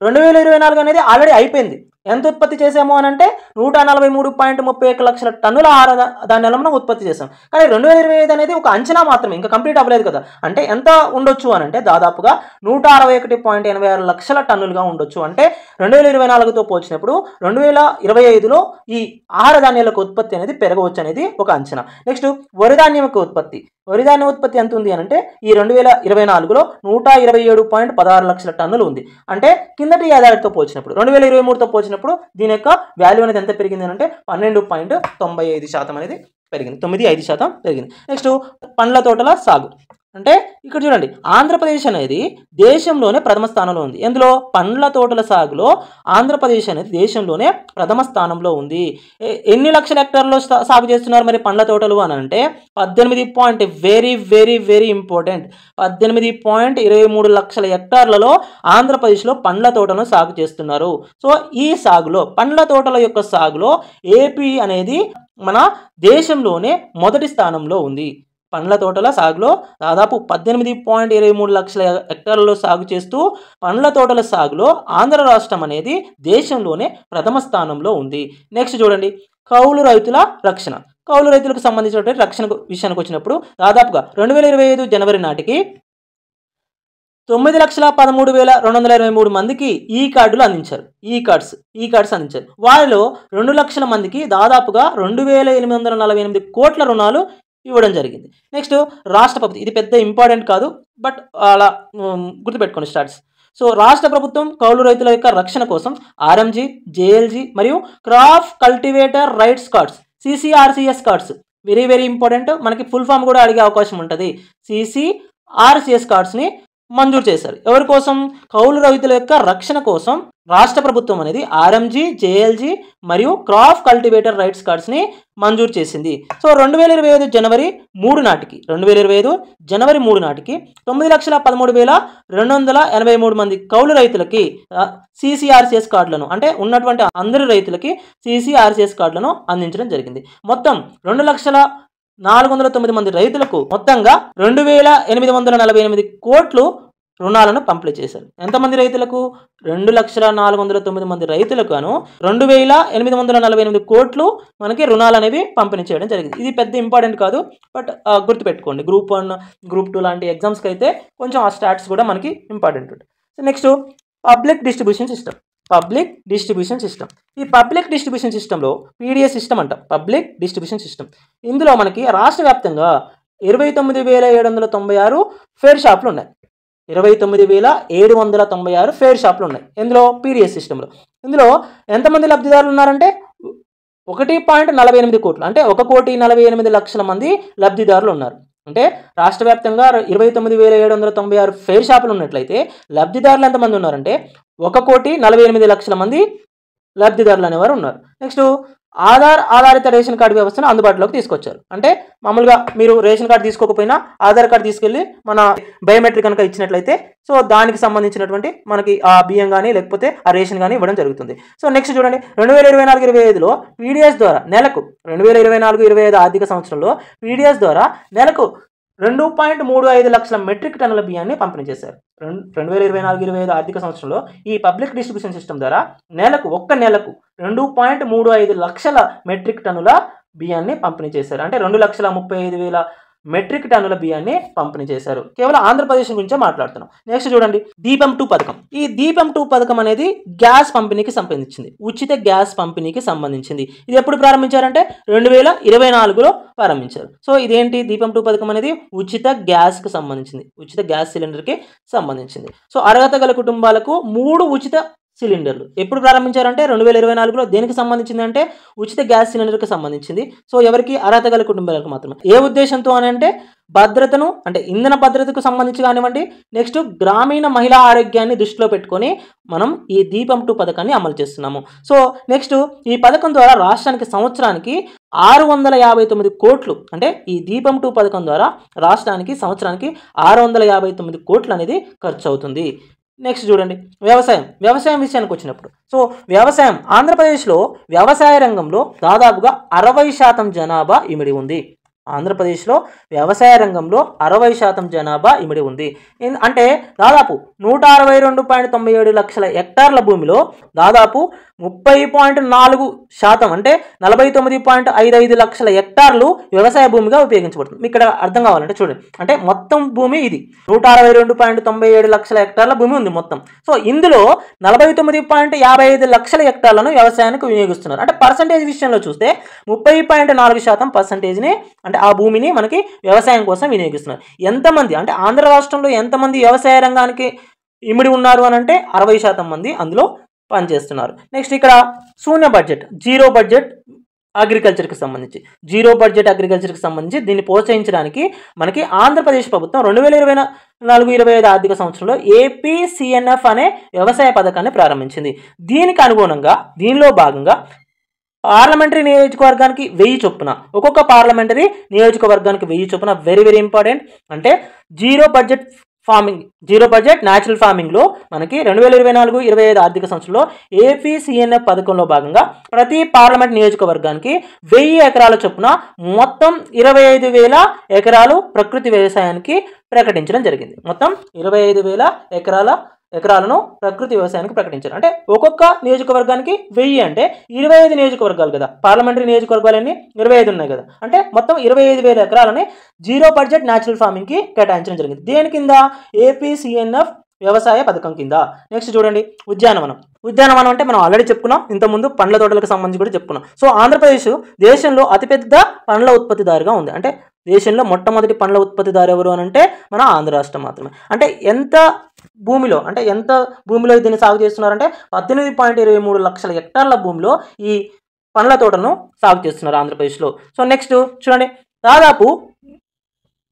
2024 అనేది ఆల్రెడీ అయిపోయింది. ఎంత ఉత్పత్తి చేసాము అని అంటే 143.31 లక్షల టన్నుల ఆహార ధాన్యాలను మనం ఉత్పత్తి చేసాం. కానీ 2025 అనేది ఒక అంచనా మాత్రమే, ఇంకా కంప్లీట్ అవ్వలేదు కదా. అంటే ఎంత ఉండొచ్చు అని అంటే దాదాపుగా 161.86 లక్షల టన్నులుగా ఉండొచ్చు. అంటే 2024తో పోల్చినప్పుడు 2025లో ఈ ఆహార ధాన్యాలకు ఉత్పత్తి అనేది పెరగవచ్చు అనేది ఒక అంచనా. నెక్స్ట్ వరి ధాన్యం యొక్క ఉత్పత్తి. వరి ధాన్యం ఉత్పత్తి ఎంత ఉంది అని అంటే ఈ 2024లో 127.16 లక్షల టన్నులు ఉంది. అంటే కిందటి ఏడాదితో పోల్చినప్పుడు 2023తో పోల్చినప్పుడు దీని యొక్క వాల్యూ అనేది ఎంత పెరిగింది అంటే 12.95% అనేది పెరిగింది, 9.5% పెరిగింది. నెక్స్ట్ పండ్ల తోటల సాగు. అంటే ఇక్కడ చూడండి, ఆంధ్రప్రదేశ్ అనేది దేశంలోనే ప్రథమ స్థానంలో ఉంది. ఎందులో? పండ్ల తోటల సాగులో ఆంధ్రప్రదేశ్ అనేది దేశంలోనే ప్రథమ స్థానంలో ఉంది. ఎన్ని లక్షల హెక్టార్లో సాగు చేస్తున్నారు మరి పండ్ల తోటలు అని అంటే 18 వెరీ వెరీ వెరీ ఇంపార్టెంట్, 18.23 లక్షల హెక్టార్లలో ఆంధ్రప్రదేశ్లో పండ్ల తోటలను సాగు చేస్తున్నారు. సో ఈ సాగులో, పండ్ల తోటల యొక్క సాగులో ఏపీ అనేది మన దేశంలోనే మొదటి స్థానంలో ఉంది. పండ్ల తోటల సాగులో దాదాపు 18.23 లక్షల హెక్టార్లలో సాగు చేస్తూ పండ్ల తోటల సాగులో ఆంధ్ర రాష్ట్రం అనేది దేశంలోనే ప్రథమ స్థానంలో ఉంది. నెక్స్ట్ చూడండి, కౌలు రైతుల రక్షణ. కౌలు రైతులకు సంబంధించినటువంటి రక్షణ విషయానికి వచ్చినప్పుడు దాదాపుగా 2025 జనవరి నాటికి 9,13,223 మందికి ఈ కార్డులు అందించారు. ఈ కార్డ్స్ అందించారు. వారిలో 2 లక్షల మందికి దాదాపుగా 2,848 కోట్ల రుణాలు ఇవ్వడం జరిగింది. నెక్స్ట్ రాష్ట్ర ప్రభుత్వం, ఇది పెద్ద ఇంపార్టెంట్ కాదు, బట్ అలా గుర్తుపెట్టుకోండి స్టార్ట్స్. సో రాష్ట్ర ప్రభుత్వం కౌలు రైతుల యొక్క రక్షణ కోసం ఆర్ఎంజీ, జేఎల్జీ మరియు crop cultivator rights cards, CCRCS cards, very very important, మనకి ఫుల్ ఫామ్ కూడా అడిగే అవకాశం ఉంటుంది. సిసిఆర్సిఎస్ కార్డ్స్ని మంజూరు చేశారు. ఎవరి కోసం? కౌలు రైతుల యొక్క రక్షణ కోసం రాష్ట్ర ప్రభుత్వం అనేది ఆర్ఎంజీ, జేఎల్జీ మరియు క్రాప్ కల్టివేటర్ రైట్స్ కార్డ్స్ని మంజూరు చేసింది. సో 2025 జనవరి 3 నాటికి 9,13,283 మంది కౌలు రైతులకి సిసిఆర్సిఎస్ కార్డులను, అంటే ఉన్నటువంటి అందరి రైతులకి సిసిఆర్సిఎస్ కార్డులను అందించడం జరిగింది. మొత్తం 2,409 మంది రైతులకు మొత్తంగా 2,848 కోట్లు రుణాలను పంపిణీ చేశారు. ఎంతమంది రైతులకు? 2,409 మంది రైతులకు గాను 2,848 కోట్లు మనకి రుణాలు అనేవి పంపిణీ చేయడం జరిగింది. ఇది పెద్ద ఇంపార్టెంట్ కాదు, బట్ గుర్తుపెట్టుకోండి, గ్రూప్ 1, గ్రూప్ 2 లాంటి ఎగ్జామ్స్కి అయితే కొంచెం ఆ స్టాట్స్ కూడా మనకి ఇంపార్టెంట్ ఉంటుంది. So next public distribution system. ఈ పబ్లిక్ డిస్ట్రిబ్యూషన్ సిస్టంలో పీడిఎస్ సిస్టమ్ అంటాం, పబ్లిక్ డిస్ట్రిబ్యూషన్ సిస్టమ్. ఇందులో మనకి రాష్ట్ర వ్యాప్తంగా 29,796 ఫేర్ షాపులు ఉన్నాయి. 29,796 ఫేర్ షాపులు ఉన్నాయి. ఇందులో పీడిఎస్ సిస్టంలో. ఇందులో ఎంతమంది లబ్ధిదారులు ఉన్నారంటే 1.48 కోట్లు, అంటే 1,48,00,000 మంది లబ్ధిదారులు ఉన్నారు. అంటే రాష్ట్ర వ్యాప్తంగా 29,796 ఫెయిర్ షాపులు ఉన్నట్లయితే లబ్ధిదారులు ఎంతమంది ఉన్నారంటే 1,48,00,000 మంది లబ్ధిదారులు అనేవారు ఉన్నారు. నెక్స్ట్ ఆధార్ ఆధారిత రేషన్ కార్డు వ్యవస్థను అందుబాటులోకి తీసుకొచ్చారు. అంటే మామూలుగా మీరు రేషన్ కార్డు తీసుకోకపోయినా ఆధార్ కార్డు తీసుకెళ్ళి మన బయోమెట్రిక్ కనుక ఇచ్చినట్లయితే సో దానికి సంబంధించినటువంటి మనకి ఆ బియ్యం కానీ లేకపోతే ఆ రేషన్ కానీ ఇవ్వడం జరుగుతుంది. సో నెక్స్ట్ చూడండి, 2024-25లో పీడిఎస్ ద్వారా నెలకు 2024-25 ఆర్థిక సంవత్సరంలో పీడిఎస్ ద్వారా నెలకు 2.35 లక్షల మెట్రిక్ టన్నుల బియ్యాన్ని పంపిణీ చేశారు. 2024-25 ఆర్థిక సంవత్సరంలో ఈ పబ్లిక్ డిస్ట్రిబ్యూషన్ సిస్టమ్ ద్వారా ఒక్క నెలకు 2.35 లక్షల మెట్రిక్ టన్నుల బియ్యాన్ని పంపిణీ చేశారు. అంటే 2,35,000 మెట్రిక్ టన్నుల బియ్యాన్ని పంపిణీ చేశారు. కేవలం ఆంధ్రప్రదేశ్ గురించే మాట్లాడుతున్నాం. నెక్స్ట్ చూడండి, దీపం 2 పథకం. ఈ దీపం 2 పథకం అనేది గ్యాస్ పంపిణీకి సంబంధించింది, ఉచిత గ్యాస్ పంపిణీకి సంబంధించింది. ఇది ఎప్పుడు ప్రారంభించారంటే 2024లో ప్రారంభించారు. సో ఇదేంటి? దీపం 2 పథకం అనేది ఉచిత గ్యాస్కి సంబంధించింది, ఉచిత గ్యాస్ సిలిండర్కి సంబంధించింది. సో అర్హత గల కుటుంబాలకు 3 ఉచిత సిలిండర్లు ఎప్పుడు ప్రారంభించారంటే 2024లో. దేనికి సంబంధించింది అంటే ఉచిత గ్యాస్ సిలిండర్కి సంబంధించింది. సో ఎవరికి? అర్హత గల కుటుంబాలకు మాత్రమే. ఏ ఉద్దేశంతో అని అంటే భద్రతను, అంటే ఇంధన భద్రతకు సంబంధించి కానివ్వండి, నెక్స్ట్ గ్రామీణ మహిళా ఆరోగ్యాన్ని దృష్టిలో పెట్టుకొని మనం ఈ దీపం 2 పథకాన్ని అమలు చేస్తున్నాము. సో నెక్స్ట్ ఈ పథకం ద్వారా రాష్ట్రానికి సంవత్సరానికి 659 కోట్లు, అంటే ఈ దీపం 2 పథకం ద్వారా రాష్ట్రానికి సంవత్సరానికి 659 కోట్లు అనేది ఖర్చు అవుతుంది. నెక్స్ట్ చూడండి, వ్యవసాయం విషయానికి వచ్చినప్పుడు సో వ్యవసాయం, ఆంధ్రప్రదేశ్లో వ్యవసాయ రంగంలో దాదాపుగా 60% జనాభా ఇమిడి ఉంది. ఆంధ్రప్రదేశ్లో వ్యవసాయ రంగంలో 60% జనాభా ఇమిడి ఉంది. అంటే దాదాపు 162.97 లక్షల హెక్టార్ల భూమిలో దాదాపు 30.4% అంటే 49.55 లక్షల హెక్టార్లు వ్యవసాయ భూమిగా ఉపయోగించబడుతుంది. ఇక్కడ అర్థం కావాలంటే చూడండి, అంటే మొత్తం భూమి ఇది 162.97 లక్షల హెక్టార్ల భూమి ఉంది మొత్తం. సో ఇందులో 49.55 లక్షల హెక్టార్లను వ్యవసాయానికి వినియోగిస్తున్నారు. అంటే పర్సంటేజ్ విషయంలో చూస్తే 30.4% పర్సంటేజ్ని, అంటే ఆ భూమిని మనకి వ్యవసాయం కోసం వినియోగిస్తున్నారు. ఎంతమంది అంటే ఆంధ్ర రాష్ట్రంలో ఎంతమంది వ్యవసాయ రంగానికి ఇమిడి ఉన్నారు అని అంటే 60% మంది అందులో పనిచేస్తున్నారు. నెక్స్ట్ ఇక్కడ శూన్య బడ్జెట్, జీరో బడ్జెట్ అగ్రికల్చర్కి సంబంధించి, జీరో బడ్జెట్ అగ్రికల్చర్కి సంబంధించి దీన్ని ప్రోత్సహించడానికి మనకి ఆంధ్రప్రదేశ్ ప్రభుత్వం 2024-25 ఆర్థిక సంవత్సరంలో ఏపీసీఎన్ఎఫ్ అనే వ్యవసాయ పథకాన్ని ప్రారంభించింది. దీనికి అనుగుణంగా దీనిలో భాగంగా పార్లమెంటరీ నియోజకవర్గానికి 1000 చొప్పున, ఒక్కొక్క పార్లమెంటరీ నియోజకవర్గానికి 1000 చొప్పున, వెరీ వెరీ ఇంపార్టెంట్. అంటే జీరో బడ్జెట్ న్యాచురల్ ఫార్మింగ్లో మనకి 2024-25 ఆర్థిక సంవత్సరంలో ఏపీసీఎన్ఎఫ్ పథకంలో భాగంగా ప్రతి పార్లమెంట్ నియోజకవర్గానికి 1000 ఎకరాల చొప్పున మొత్తం 25,000 ఎకరాలు ప్రకృతి వ్యవసాయానికి ప్రకటించడం జరిగింది. మొత్తం 25,000 ఎకరాలను ప్రకృతి వ్యవసాయానికి ప్రకటించారు. అంటే ఒక్కొక్క నియోజకవర్గానికి 1000 అంటే 25 నియోజకవర్గాలు కదా, పార్లమెంటరీ నియోజకవర్గాలన్నీ 25 ఉన్నాయి కదా, అంటే మొత్తం 25,000 ఎకరాలని జీరో బడ్జెట్ న్యాచురల్ ఫార్మింగ్కి కేటాయించడం జరిగింది. దేని కింద? ఏపీసీఎన్ఎఫ్ వ్యవసాయ పథకం కింద. నెక్స్ట్ చూడండి, ఉద్యానవనం అంటే మనం ఆల్రెడీ చెప్పుకున్నాం, ఇంతకుముందు పండ్ల తోటలకు సంబంధించి కూడా చెప్పుకున్నాం. సో ఆంధ్రప్రదేశ్ దేశంలో అతిపెద్ద పండ్ల ఉత్పత్తిదారుగా ఉంది. అంటే దేశంలో మొట్టమొదటి పండ్ల ఉత్పత్తిదారు ఎవరు అని అంటే మన ఆంధ్ర రాష్ట్రం మాత్రమే. అంటే ఎంత భూమిలో దీన్ని సాగు చేస్తున్నారంటే 18.23 లక్షల హెక్టార్ల భూమిలో ఈ పండ్ల తోటను సాగు చేస్తున్నారు ఆంధ్రప్రదేశ్లో. సో నెక్స్ట్ చూడండి, దాదాపు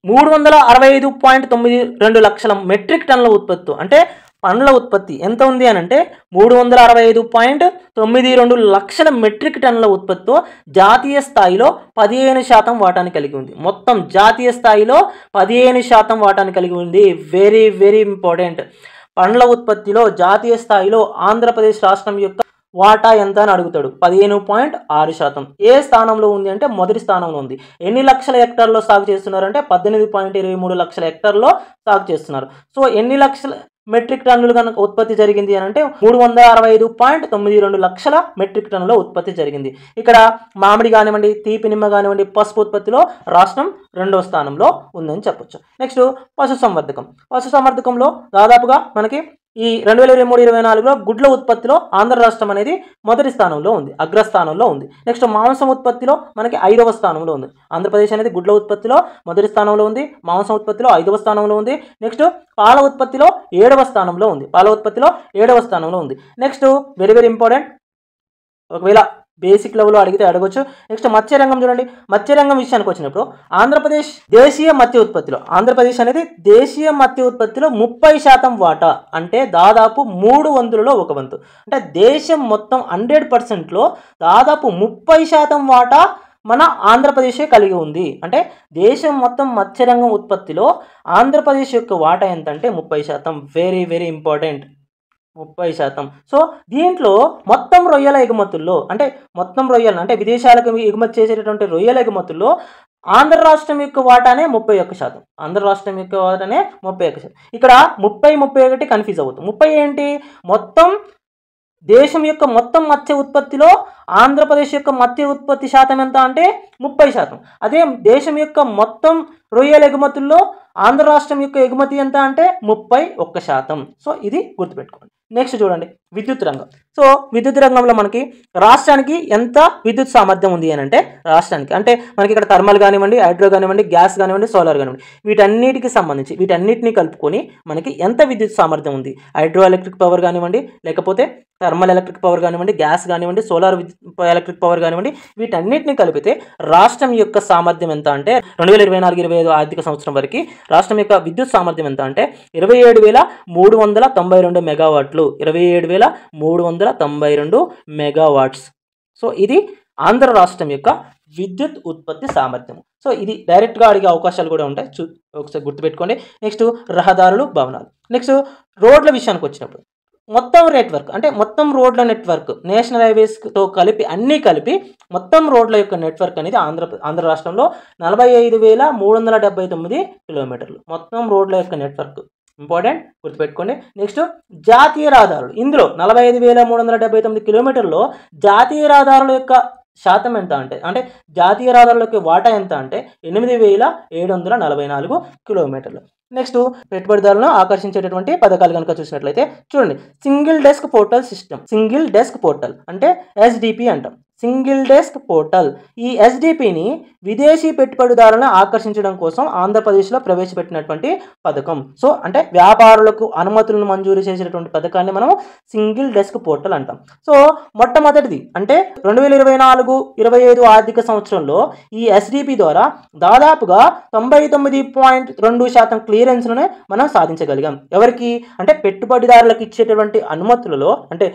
365.92 లక్షల మెట్రిక్ టన్నుల ఉత్పత్తి, అంటే పండ్ల ఉత్పత్తి ఎంత ఉంది అని అంటే 365.92 లక్షల మెట్రిక్ టన్నుల ఉత్పత్తితో జాతీయ స్థాయిలో 15% వాటాని కలిగి ఉంది. మొత్తం జాతీయ స్థాయిలో 15% వాటాని కలిగి ఉంది. Very very important. పండ్ల ఉత్పత్తిలో జాతీయ స్థాయిలో ఆంధ్రప్రదేశ్ రాష్ట్రం యొక్క వాటా ఎంత అని అడుగుతాడు. 15.6%. ఏ స్థానంలో ఉంది అంటే మొదటి స్థానంలో ఉంది. ఎన్ని లక్షల హెక్టార్లో సాగు చేస్తున్నారంటే 18.23 లక్షల హెక్టార్లో సాగు చేస్తున్నారు. సో ఎన్ని లక్షల మెట్రిక్ టన్నులు కనుక ఉత్పత్తి జరిగింది అని అంటే 365.92 లక్షల మెట్రిక్ టన్నుల ఉత్పత్తి జరిగింది. ఇక్కడ మామిడి కానివ్వండి, తీపి నిమ్మ కానివ్వండి, పసుపు ఉత్పత్తిలో రాష్ట్రం 2వ స్థానంలో ఉందని చెప్పొచ్చు. నెక్స్ట్ పశుసంవర్ధకంలో దాదాపుగా మనకి ఈ 2023-24లో గుడ్ల ఉత్పత్తిలో ఆంధ్ర రాష్ట్రం అనేది మొదటి స్థానంలో ఉంది, అగ్రస్థానంలో ఉంది. నెక్స్ట్ మాంసం ఉత్పత్తిలో మనకి 5వ స్థానంలో ఉంది. ఆంధ్రప్రదేశ్ అనేది గుడ్ల ఉత్పత్తిలో మొదటి స్థానంలో ఉంది, మాంసం ఉత్పత్తిలో 5వ స్థానంలో ఉంది. నెక్స్ట్ పాల ఉత్పత్తిలో 7వ స్థానంలో ఉంది. నెక్స్ట్ వెరీ వెరీ ఇంపార్టెంట్, ఒకవేళ బేసిక్ లెవెల్లో అడిగితే అడగొచ్చు. నెక్స్ట్ మత్స్యరంగం చూడండి. మత్స్యరంగం విషయానికి వచ్చినప్పుడు ఆంధ్రప్రదేశ్ దేశీయ మత్స్య ఉత్పత్తిలో, ఆంధ్రప్రదేశ్ అనేది దేశీయ మత్స్య ఉత్పత్తిలో 30% వాటా, అంటే దాదాపు 3/100లో 1/1. అంటే దేశం మొత్తం 100%లో దాదాపు 30% వాటా మన ఆంధ్రప్రదేశే కలిగి ఉంది. అంటే దేశం మొత్తం మత్స్యరంగం ఉత్పత్తిలో ఆంధ్రప్రదేశ్ యొక్క వాటా ఎంత అంటే 30%. Very very important, 30%. సో దీంట్లో మొత్తం రొయ్యల ఎగుమతుల్లో, అంటే మొత్తం రొయ్యలు అంటే విదేశాలకు ఎగుమతి చేసేటటువంటి రొయ్యల ఎగుమతుల్లో ఆంధ్ర రాష్ట్రం యొక్క వాటానే 31%. ఆంధ్ర రాష్ట్రం యొక్క వాటానే 31%. ఇక్కడ 30-31 కన్ఫ్యూజ్ అవుతుంది. 30 ఏంటి? మొత్తం దేశం యొక్క మొత్తం మత్స్య ఉత్పత్తిలో ఆంధ్రప్రదేశ్ యొక్క మత్స్య ఉత్పత్తి శాతం ఎంత అంటే 30%. అదే దేశం యొక్క మొత్తం రొయ్యల ఎగుమతుల్లో ఆంధ్ర రాష్ట్రం యొక్క ఎగుమతి ఎంత అంటే 31%. సో ఇది గుర్తుపెట్టుకోండి. నెక్స్ట్ చూడండి, విద్యుత్ రంగం. సో విద్యుత్ రంగంలో మనకి రాష్ట్రానికి ఎంత విద్యుత్ సామర్థ్యం ఉంది అని అంటే రాష్ట్రానికి, అంటే మనకి ఇక్కడ థర్మల్ కానివ్వండి, హైడ్రో కానివ్వండి, గ్యాస్ కానివ్వండి, సోలార్ కానివ్వండి, వీటన్నిటిని కలుపుకొని మనకి ఎంత విద్యుత్ సామర్థ్యం ఉంది, హైడ్రో ఎలక్ట్రిక్ పవర్ కానివ్వండి, లేకపోతే థర్మల్ ఎలక్ట్రిక్ పవర్ కానివ్వండి, గ్యాస్ కానివ్వండి, సోలార్ ఎలక్ట్రిక్ పవర్ కానివ్వండి, వీటన్నిటిని కలిపితే రాష్ట్రం యొక్క సామర్థ్యం ఎంత అంటే 2024-25 ఆర్థిక సంవత్సరం వరకు రాష్ట్రం యొక్క విద్యుత్ సామర్థ్యం ఎంత అంటే 27,392 మెగావాట్లు. 27,392 మెగావాట్స్. సో ఇది ఆంధ్ర రాష్ట్రం యొక్క విద్యుత్ ఉత్పత్తి సామర్థ్యం. సో ఇది డైరెక్ట్గా అడిగే అవకాశాలు కూడా ఉంటాయి, ఒకసారి గుర్తుపెట్టుకోండి. నెక్స్ట్ రహదారులు, భవనాలు. నెక్స్ట్ రోడ్ల విషయానికి వచ్చినప్పుడు మొత్తం నెట్వర్క్, అంటే మొత్తం రోడ్ల నెట్వర్క్, నేషనల్ హైవేస్తో కలిపి అన్నీ కలిపి మొత్తం రోడ్ల యొక్క నెట్వర్క్ అనేది ఆంధ్ర రాష్ట్రంలో 45,379 కిలోమీటర్లు. మొత్తం రోడ్ల యొక్క నెట్వర్క్ ఇంపార్టెంట్, గుర్తుపెట్టుకోండి. నెక్స్ట్ జాతీయ రహదారులు. ఇందులో 45,379 కిలోమీటర్లో జాతీయ రహదారుల యొక్క శాతం ఎంత అంటే జాతీయ రహదారుల యొక్క వాటా ఎంత అంటే 8,744 కిలోమీటర్లు. నెక్స్ట్ పెట్టుబడిదారులను ఆకర్షించేటటువంటి పథకాలు కనుక చూసినట్లయితే చూడండి, single desk portal system, single desk portal అంటే SDP అంటాం. Single desk portal. ఈ ఎస్డిపిని విదేశీ పెట్టుబడిదారులను ఆకర్షించడం కోసం ఆంధ్రప్రదేశ్లో ప్రవేశపెట్టినటువంటి పథకం. సో అంటే వ్యాపారులకు అనుమతులను మంజూరు చేసేటటువంటి పథకాన్ని మనం సింగిల్ డెస్క్ పోర్టల్ అంటాం. సో మొట్టమొదటిది అంటే 2024-25 ఆర్థిక సంవత్సరంలో ఈ ఎస్డిపి ద్వారా దాదాపుగా 99.2% క్లియరెన్స్ను మనం సాధించగలిగాం. ఎవరికి అంటే పెట్టుబడిదారులకు ఇచ్చేటటువంటి అనుమతులలో అంటే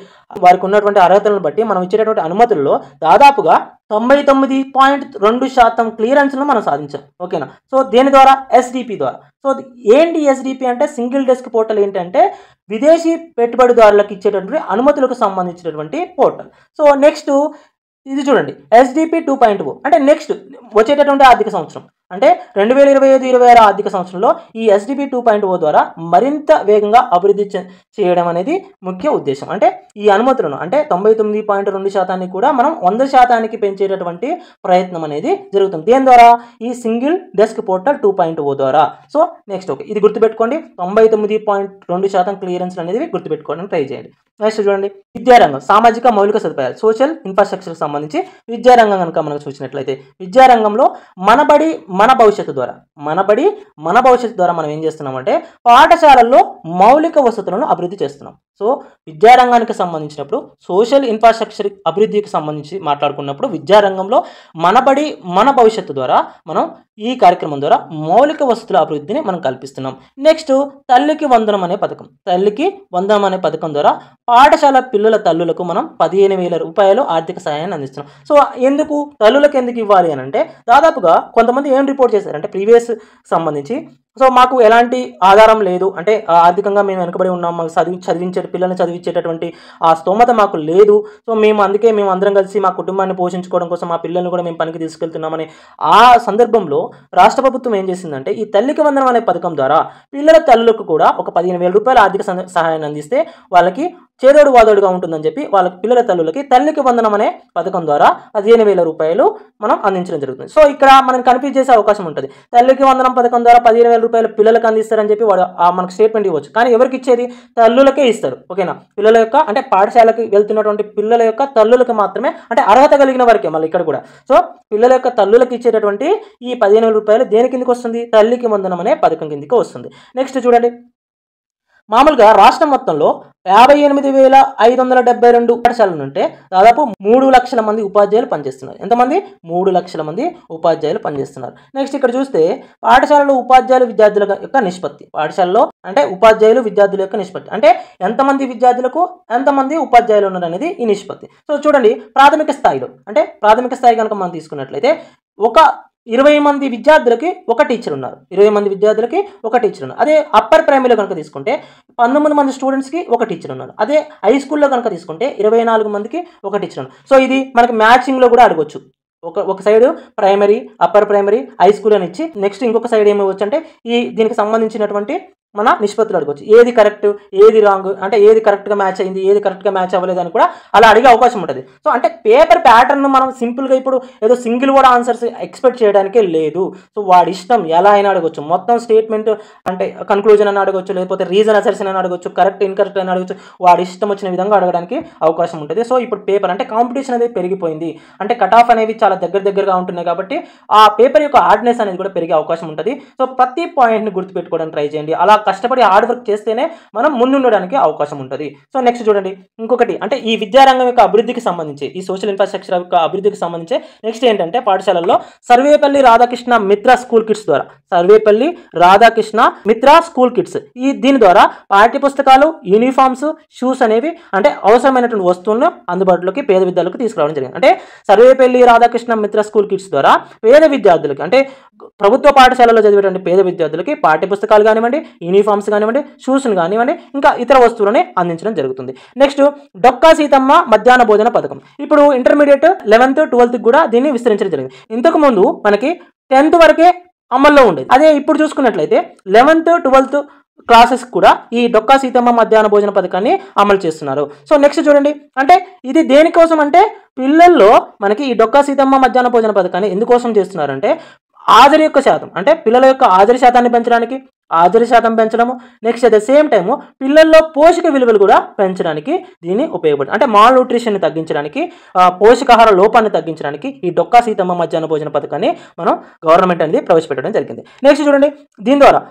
వారికి ఉన్నటువంటి అర్హతలను బట్టి మనం ఇచ్చేటటువంటి అనుమతులలో దాదాపుగా 99.2% క్లియరెన్స్ను మనం సాధించాం. ఓకేనా. సో దీని ద్వారా ఎస్డిపి ద్వారా. సో ఏంటి ఎస్డిపి అంటే సింగిల్ డెస్క్ పోర్టల్ ఏంటంటే విదేశీ పెట్టుబడిదారులకు ఇచ్చేటటువంటి అనుమతులకు సంబంధించినటువంటి పోర్టల్. సో నెక్స్ట్ ఇది చూడండి ఎస్డిపి 2.0 అంటే నెక్స్ట్ వచ్చేటటువంటి ఆర్థిక సంవత్సరం అంటే 2025-26 ఆర్థిక సంవత్సరంలో ఈ ఎస్డిపి 2.0 ద్వారా మరింత వేగంగా అభివృద్ధి చేయడం అనేది ముఖ్య ఉద్దేశం. అంటే ఈ అనుమతులను అంటే 99.2% కూడా మనం 100% పెంచేటటువంటి ప్రయత్నం అనేది జరుగుతుంది. దేని ద్వారా ఈ సింగిల్ డెస్క్ పోర్టల్ 2.0 ద్వారా. సో నెక్స్ట్ ఓకే ఇది గుర్తుపెట్టుకోండి 99.2% క్లియరెన్స్ అనేది గుర్తుపెట్టుకోవడానికి ట్రై చేయండి. నెక్స్ట్ చూడండి విద్యారంగం సామాజిక మౌలిక సదుపాయాలు సోషల్ ఇన్ఫ్రాస్ట్రక్చర్కి సంబంధించి విద్యారంగం కనుక మనకు చూసినట్లయితే విద్యారంగంలో మనబడి మన భవిష్యత్తు ద్వారా మనం ఏం చేస్తున్నామంటే పాఠశాలల్లో మౌలిక వసతులను అభివృద్ధి చేస్తున్నాం. సో విద్యారంగానికి సంబంధించినప్పుడు సోషల్ ఇన్ఫ్రాస్ట్రక్చర్ అభివృద్ధికి సంబంధించి మాట్లాడుకున్నప్పుడు విద్యారంగంలో మనబడి మన భవిష్యత్తు ద్వారా మనం ఈ కార్యక్రమం ద్వారా మౌలిక వసతుల అభివృద్ధిని మనం కల్పిస్తున్నాం. నెక్స్ట్ తల్లికి వందనం అనే పథకం ద్వారా పాఠశాల పిల్లల తల్లులకు మనం 15,000 రూపాయలు ఆర్థిక సహాయాన్ని అందిస్తున్నాం. సో ఎందుకు తల్లులకు ఎందుకు ఇవ్వాలి అని అంటే దాదాపుగా కొంతమంది ఏం రిపోర్ట్ చేశారంటే ప్రీవియస్ సంబంధించి సో మాకు ఎలాంటి ఆధారం లేదు అంటే ఆర్థికంగా మేము వెనుకబడి ఉన్నాం, మాకు పిల్లల్ని చదివించేటటువంటి ఆ స్తోమత మాకు లేదు. సో అందుకే మేము అందరం కలిసి మా కుటుంబాన్ని పోషించుకోవడం కోసం మా పిల్లల్ని కూడా మేము పనికి తీసుకెళ్తున్నామని ఆ సందర్భంలో రాష్ట్ర ప్రభుత్వం ఏం చేసిందంటే ఈ తల్లికి వందనం అనే పథకం ద్వారా పిల్లల తల్లులకు కూడా ఒక 15,000 రూపాయల ఆర్థిక సహాయాన్ని అందిస్తే వాళ్ళకి చేదోడు వాదోడుగా ఉంటుందని చెప్పి వాళ్ళ పిల్లల తల్లులకి తల్లికి వందనం అనే పథకం ద్వారా 15,000 రూపాయలు మనం అందించడం జరుగుతుంది. సో ఇక్కడ మనం కన్ఫ్యూజ్ చేసే అవకాశం ఉంటుంది. తల్లికి వందనం పథకం ద్వారా 15,000 రూపాయలు పిల్లలకు అందిస్తారని చెప్పి వాడు మనకు స్టేట్మెంట్ ఇవ్వచ్చు. కానీ ఎవరికి ఇచ్చేది తల్లులకే ఇస్తారు. ఓకేనా. పిల్లల యొక్క అంటే పాఠశాలకు వెళ్తున్నటువంటి పిల్లల యొక్క తల్లులకు మాత్రమే అంటే అర్హత కలిగిన వరకే మళ్ళీ ఇక్కడ కూడా. సో పిల్లల యొక్క తల్లులకు ఇచ్చేటటువంటి ఈ 15,000 రూపాయలు దేని కిందకి వస్తుంది తల్లికి వందనం అనే పథకం కిందకి వస్తుంది. నెక్స్ట్ చూడండి మామూలుగా రాష్ట్రం మొత్తంలో 58,572 పాఠశాలలు ఉంటే దాదాపు 3 లక్షల మంది ఉపాధ్యాయులు పనిచేస్తున్నారు. ఎంతమంది 3 లక్షల మంది ఉపాధ్యాయులు పనిచేస్తున్నారు. నెక్స్ట్ ఇక్కడ చూస్తే పాఠశాలలో ఉపాధ్యాయులు విద్యార్థుల యొక్క నిష్పత్తి పాఠశాలలో అంటే ఉపాధ్యాయులు విద్యార్థుల యొక్క నిష్పత్తి అంటే ఎంతమంది విద్యార్థులకు ఎంతమంది ఉపాధ్యాయులు ఉన్నారు అనేది ఈ నిష్పత్తి. సో చూడండి ప్రాథమిక స్థాయి కనుక మనం తీసుకున్నట్లయితే ఒక 20 మంది విద్యార్థులకి ఒక టీచర్ ఉన్నారు. అదే అప్పర్ ప్రైమరీలో కనుక తీసుకుంటే 19 మంది స్టూడెంట్స్కి ఒక టీచర్ ఉన్నారు. అదే హై స్కూల్లో కనుక తీసుకుంటే 24 మందికి ఒక టీచర్ ఉన్నారు. సో ఇది మనకి మ్యాచింగ్లో కూడా అడగొచ్చు. ఒక side primary upper primary high school అని ఇచ్చి నెక్స్ట్ ఇంకొక సైడ్ ఏమివ్వచ్చు అంటే దీనికి సంబంధించినటువంటి మన నిష్పత్తులు అడగవచ్చు. ఏది కరెక్ట్ ఏది రాంగ్ అంటే ఏది కరెక్ట్గా మ్యాచ్ అయింది ఏది కరెక్ట్గా మ్యాచ్ అవ్వలేదు అని కూడా అలా అడిగే అవకాశం ఉంటుంది. సో అంటే పేపర్ ప్యాటర్న్ మనం సింపుల్గా ఇప్పుడు ఏదో సింగిల్ వర్డ్ ఆన్సర్స్ ఎక్స్పెక్ట్ చేయడానికే లేదు. సో వాడి ఇష్టం ఎలా అయినా అడగవచ్చు. మొత్తం స్టేట్మెంట్ అంటే కన్క్లూజన్ అని అడగవచ్చు, లేకపోతే రీజన్ అసర్షన్ అని అడగవచ్చు, కరెక్ట్ ఇన్కరెక్ట్ అని అడగవచ్చు. వాడి ఇష్టం వచ్చిన విధంగా అడగడానికి అవకాశం ఉంటుంది. సో ఇప్పుడు పేపర్ అంటే కాంపిటీషన్ అనేది పెరిగిపోయింది. అంటే కట్ ఆఫ్ అనేవి చాలా దగ్గరగా ఉంటున్నాయి కాబట్టి ఆ పేపర్ యొక్క హార్డ్నెస్ అనేది కూడా పెరిగే అవకాశం ఉంటుంది. సో ప్రతి పాయింట్ని గుర్తుపెట్టుకోవడానికి ట్రై చేయండి. అలా కష్టపడి హార్డ్ వర్క్ చేస్తేనే మనం ముందుండడానికి అవకాశం ఉంటుంది. సో నెక్స్ట్ చూడండి ఇంకొకటి అంటే ఈ విద్యారంగం యొక్క అభివృద్ధికి సంబంధించి ఈ సోషల్ ఇన్ఫ్రాస్ట్రక్చర్ యొక్క అభివృద్ధికి సంబంధించి నెక్స్ట్ ఏంటంటే పాఠశాలల్లో సర్వేపల్లి రాధాకృష్ణ మిత్ర స్కూల్ కిట్స్ ద్వారా దీని ద్వారా పాఠ్య పుస్తకాలు యూనిఫామ్స్ షూస్ అనేవి అంటే అవసరమైనటువంటి వస్తువులను అందుబాటులోకి పేద విద్యార్థులకు తీసుకురావడం జరిగింది. అంటే సర్వేపల్లి రాధాకృష్ణ మిత్ర స్కూల్ కిట్స్ ద్వారా పేద విద్యార్థులకి అంటే ప్రభుత్వ పాఠశాలలో చదివేటువంటి పేద విద్యార్థులకి పాఠ్య పుస్తకాలు కానివ్వండి యూనిఫామ్స్ కానివ్వండి షూస్ను కానివ్వండి ఇంకా ఇతర వస్తువులని అందించడం జరుగుతుంది. నెక్స్ట్ డొక్కా సీతమ్మ మధ్యాహ్న భోజన పథకం ఇప్పుడు ఇంటర్మీడియట్ 11th 12th కూడా దీన్ని విస్తరించడం జరిగింది. ఇంతకు ముందు మనకి 10th వరకే అమల్లో ఉండేది. అదే ఇప్పుడు చూసుకున్నట్లయితే 11th 12th క్లాసెస్ కూడా ఈ డొక్కా సీతమ్మ మధ్యాహ్న భోజన పథకాన్ని అమలు చేస్తున్నారు. సో నెక్స్ట్ చూడండి అంటే ఇది దేనికోసం అంటే పిల్లల్లో మనకి ఈ డొక్కా సీతమ్మ మధ్యాహ్న భోజన పథకాన్ని ఎందుకోసం చేస్తున్నారంటే హాజరు యొక్క శాతం అంటే పిల్లల యొక్క హాజరు శాతాన్ని పెంచడానికి, హాజరు శాతం పెంచడము, next at the same time పిల్లల్లో పోషక విలువలు కూడా పెంచడానికి దీన్ని ఉపయోగపడుతుంది. అంటే మాల్ న్యూట్రిషన్ని తగ్గించడానికి, పోషకాహార లోపాన్ని తగ్గించడానికి ఈ డొక్కా సీతమ్మ మధ్యాహ్న భోజన పథకాన్ని మనం గవర్నమెంట్ అనేది ప్రవేశపెట్టడం జరిగింది. నెక్స్ట్ చూడండి, దీని ద్వారా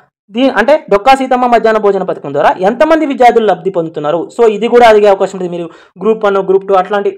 అంటే డొక్కా సీతమ్మ మధ్యాహ్న భోజన పథకం ద్వారా ఎంతమంది విద్యార్థులు లబ్ధి పొందుతున్నారు, సో ఇది కూడా అడిగే అవకాశం ఉంటుంది. మీరు గ్రూప్ 1, గ్రూప్ 2 అట్లాంటి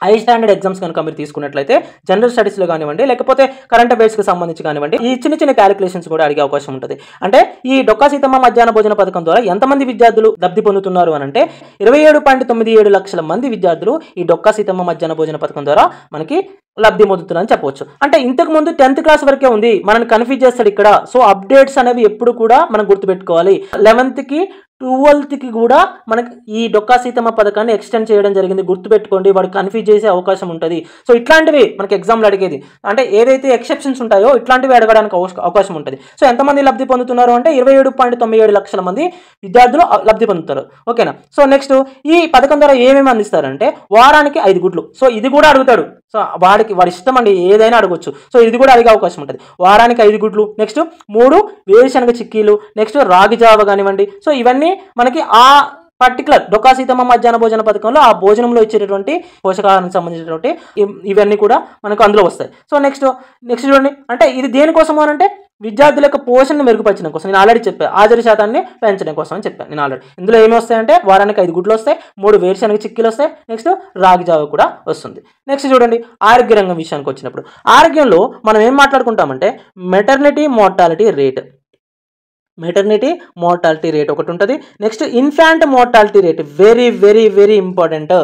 హై స్టాండర్డ్ ఎగ్జామ్స్ కనుక మీరు తీసుకున్నట్లయితే జనరల్ స్టడీస్లో కానివ్వండి, లేకపోతే కరెంట్ అఫైర్స్కి సంబంధించి కానివ్వండి, ఈ చిన్న చిన్న క్యాలిక్యులేషన్స్ కూడా అడిగే అవకాశం ఉంటుంది. అంటే ఈ డొక్కా సీతమ్మ మధ్యాహ్న భోజన పథకం ద్వారా ఎంతమంది విద్యార్థులు లబ్ధి పొందుతున్నారు అని అంటే 27.97 లక్షల మంది విద్యార్థులు ఈ డొక్కా సీతమ్మ మధ్యాహ్న భోజన పథకం ద్వారా మనకి లబ్ధి పొందుతున్నారని చెప్పవచ్చు. అంటే ఇంతకు ముందు 10th క్లాస్ వరకే ఉంది, మనల్ని కన్ఫ్యూజ్ చేస్తాడు ఇక్కడ. సో అప్డేట్స్ అనేవి ఎప్పుడు కూడా మనం గుర్తుపెట్టుకోవాలి. 11th-కి 12th-కి కూడా మనకి ఈ డొక్కా సీతమ్మ పథకాన్ని ఎక్స్టెండ్ చేయడం జరిగింది. గుర్తుపెట్టుకోండి, వాడు కన్ఫ్యూజ్ చేసే అవకాశం ఉంటుంది. సో ఇట్లాంటివి మనకి ఎగ్జామ్లో అడిగేది అంటే ఏదైతే ఎక్సెప్షన్స్ ఉంటాయో ఇట్లాంటివి అడగడానికి అవకాశం ఉంటుంది. సో ఎంతమంది లబ్ధి పొందుతున్నారు అంటే 27.97 లక్షల మంది విద్యార్థులు లబ్ధి పొందుతారు. ఓకేనా. సో నెక్స్ట్ ఈ పథకం ద్వారా ఏమేమి అందిస్తారంటే వారానికి 5 గుడ్లు. సో ఇది కూడా అడుగుతాడు. సో వాడి ఇష్టం అండి, ఏదైనా అడగొచ్చు. సో ఇది కూడా అడిగే అవకాశం ఉంటుంది. వారానికి 5 గుడ్లు, నెక్స్ట్ 3 వేరుశనగ చిక్కీలు, నెక్స్ట్ రాగి జావ కానివ్వండి. సో ఇవన్నీ మనకి ఆ పర్టికులర్ డొక్కా సీతమ్మ మధ్యాహ్న భోజన పథకంలో ఆ భోజనంలో ఇచ్చేటటువంటి పోషకాహారానికి సంబంధించినటువంటి ఇవన్నీ కూడా మనకు అందులో వస్తాయి. సో నెక్స్ట్ చూడండి, అంటే ఇది దేనికోసము అని అంటే విద్యార్థుల యొక్క పోషణను మెరుగుపరచడం కోసం. నేను ఆల్రెడీ చెప్పాను, హాజరు శాతాన్ని పెంచడం కోసం అని చెప్పాను నేను ఆల్రెడీ. ఇందులో ఏమి వస్తాయంటే వారానికి 5 గుడ్లు వస్తాయి, 3 వేరుశనగ చిక్కీలు వస్తాయి, నెక్స్ట్ రాగి జావ కూడా వస్తుంది. నెక్స్ట్ చూడండి, ఆరోగ్య రంగం విషయానికి వచ్చినప్పుడు ఆరోగ్యంలో మనం ఏం మాట్లాడుకుంటామంటే మెటర్నిటీ మోర్టాలిటీ రేట్ ఒకటి ఉంటుంది. Next infant mortality rate, very very very important.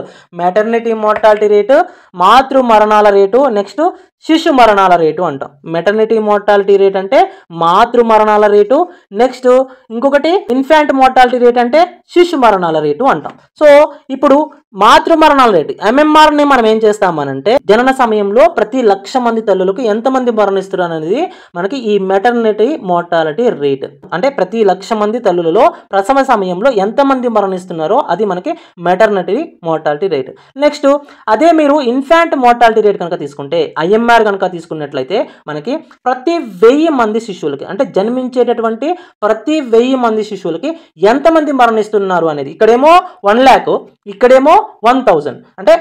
Maternity mortality rate, మాతృ మరణాల రేటు, నెక్స్ట్ శిశు మరణాల రేటు అంటాం. మెటర్నిటీ మోర్టాలిటీ రేట్ అంటే మాతృ మరణాల రేటు, నెక్స్ట్ ఇంకొకటి ఇన్ఫాంట్ మోర్టాలిటీ రేట్ అంటే శిశు మరణాల రేటు అంటాం. సో ఇప్పుడు మాతృ మరణాల రేటు MMRని మనం ఏం చేస్తామనంటే జనన సమయంలో ప్రతి 1,00,000 మంది తల్లులకు ఎంతమంది మరణిస్తున్నారు అనేది మనకి ఈ మెటర్నిటీ మోర్టాలిటీ రేట్. అంటే ప్రతి 1,00,000 మంది తల్లులలో ప్రసవ సమయంలో ఎంతమంది మరణిస్తున్నారో అది మనకి మెటర్నిటీ మోర్టాలిటీ రేట్. నెక్స్ట్ అదే మీరు ఇన్ఫాంట్ మోర్టాలిటీ రేట్ కనుక తీసుకుంటే IMR కనుక తీసుకున్నట్లయితే మనకి ప్రతి 1000 మంది శిశువులకి అంటే జన్మించేటటువంటి ప్రతి 1000 మంది శిశువులకి ఎంతమంది మరణిస్తున్నారు అనేది, ఇక్కడేమో 1,00,000, ఇక్కడేమో 1,000. అంటే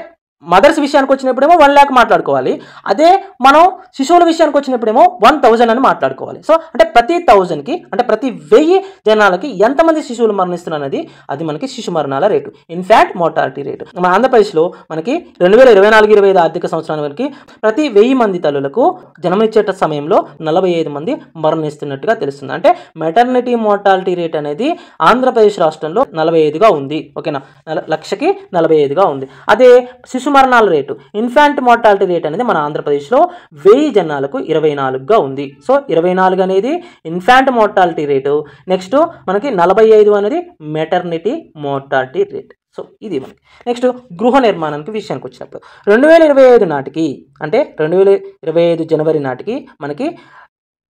మదర్స్ విషయానికి వచ్చినప్పుడేమో 1,00,000 మాట్లాడుకోవాలి, అదే మనం శిశువుల విషయానికి వచ్చినప్పుడేమో 1,000 అని మాట్లాడుకోవాలి. సో అంటే ప్రతి 1000కి అంటే ప్రతి 1000 జనాలకి ఎంతమంది శిశువులు మరణిస్తున్నారు అనేది అది మనకి శిశు మరణాల రేటు, ఇన్ఫాంట్ మోర్టాలిటీ రేటు. మన ఆంధ్రప్రదేశ్లో మనకి 2024-25 ఆర్థిక సంవత్సరం వరకు ప్రతి 1000 మంది తల్లులకు జన్మనిచ్చే సమయంలో 45 మంది మరణిస్తున్నట్టుగా తెలుస్తుంది. అంటే మెటర్నిటీ మోర్టాలిటీ రేట్ అనేది ఆంధ్రప్రదేశ్ రాష్ట్రంలో 45గా ఉంది. ఓకేనా, 1,00,000కి 45గా ఉంది. అదే శిశు మరణాల రేటు ఇన్ఫాంట్ మోర్టాలిటీ రేట్ అనేది మన ఆంధ్రప్రదేశ్లో 1000 జనాలకు 24గా ఉంది. సో 24 అనేది ఇన్ఫాంట్ మోర్టాలిటీ రేటు, నెక్స్ట్ మనకి 45 అనేది మెటర్నిటీ మోర్టాలిటీ రేట్. సో ఇది మనకి నెక్స్ట్ గృహ నిర్మాణానికి విషయానికి వచ్చినప్పుడు 2025 నాటికి అంటే 2025 జనవరి నాటికి మనకి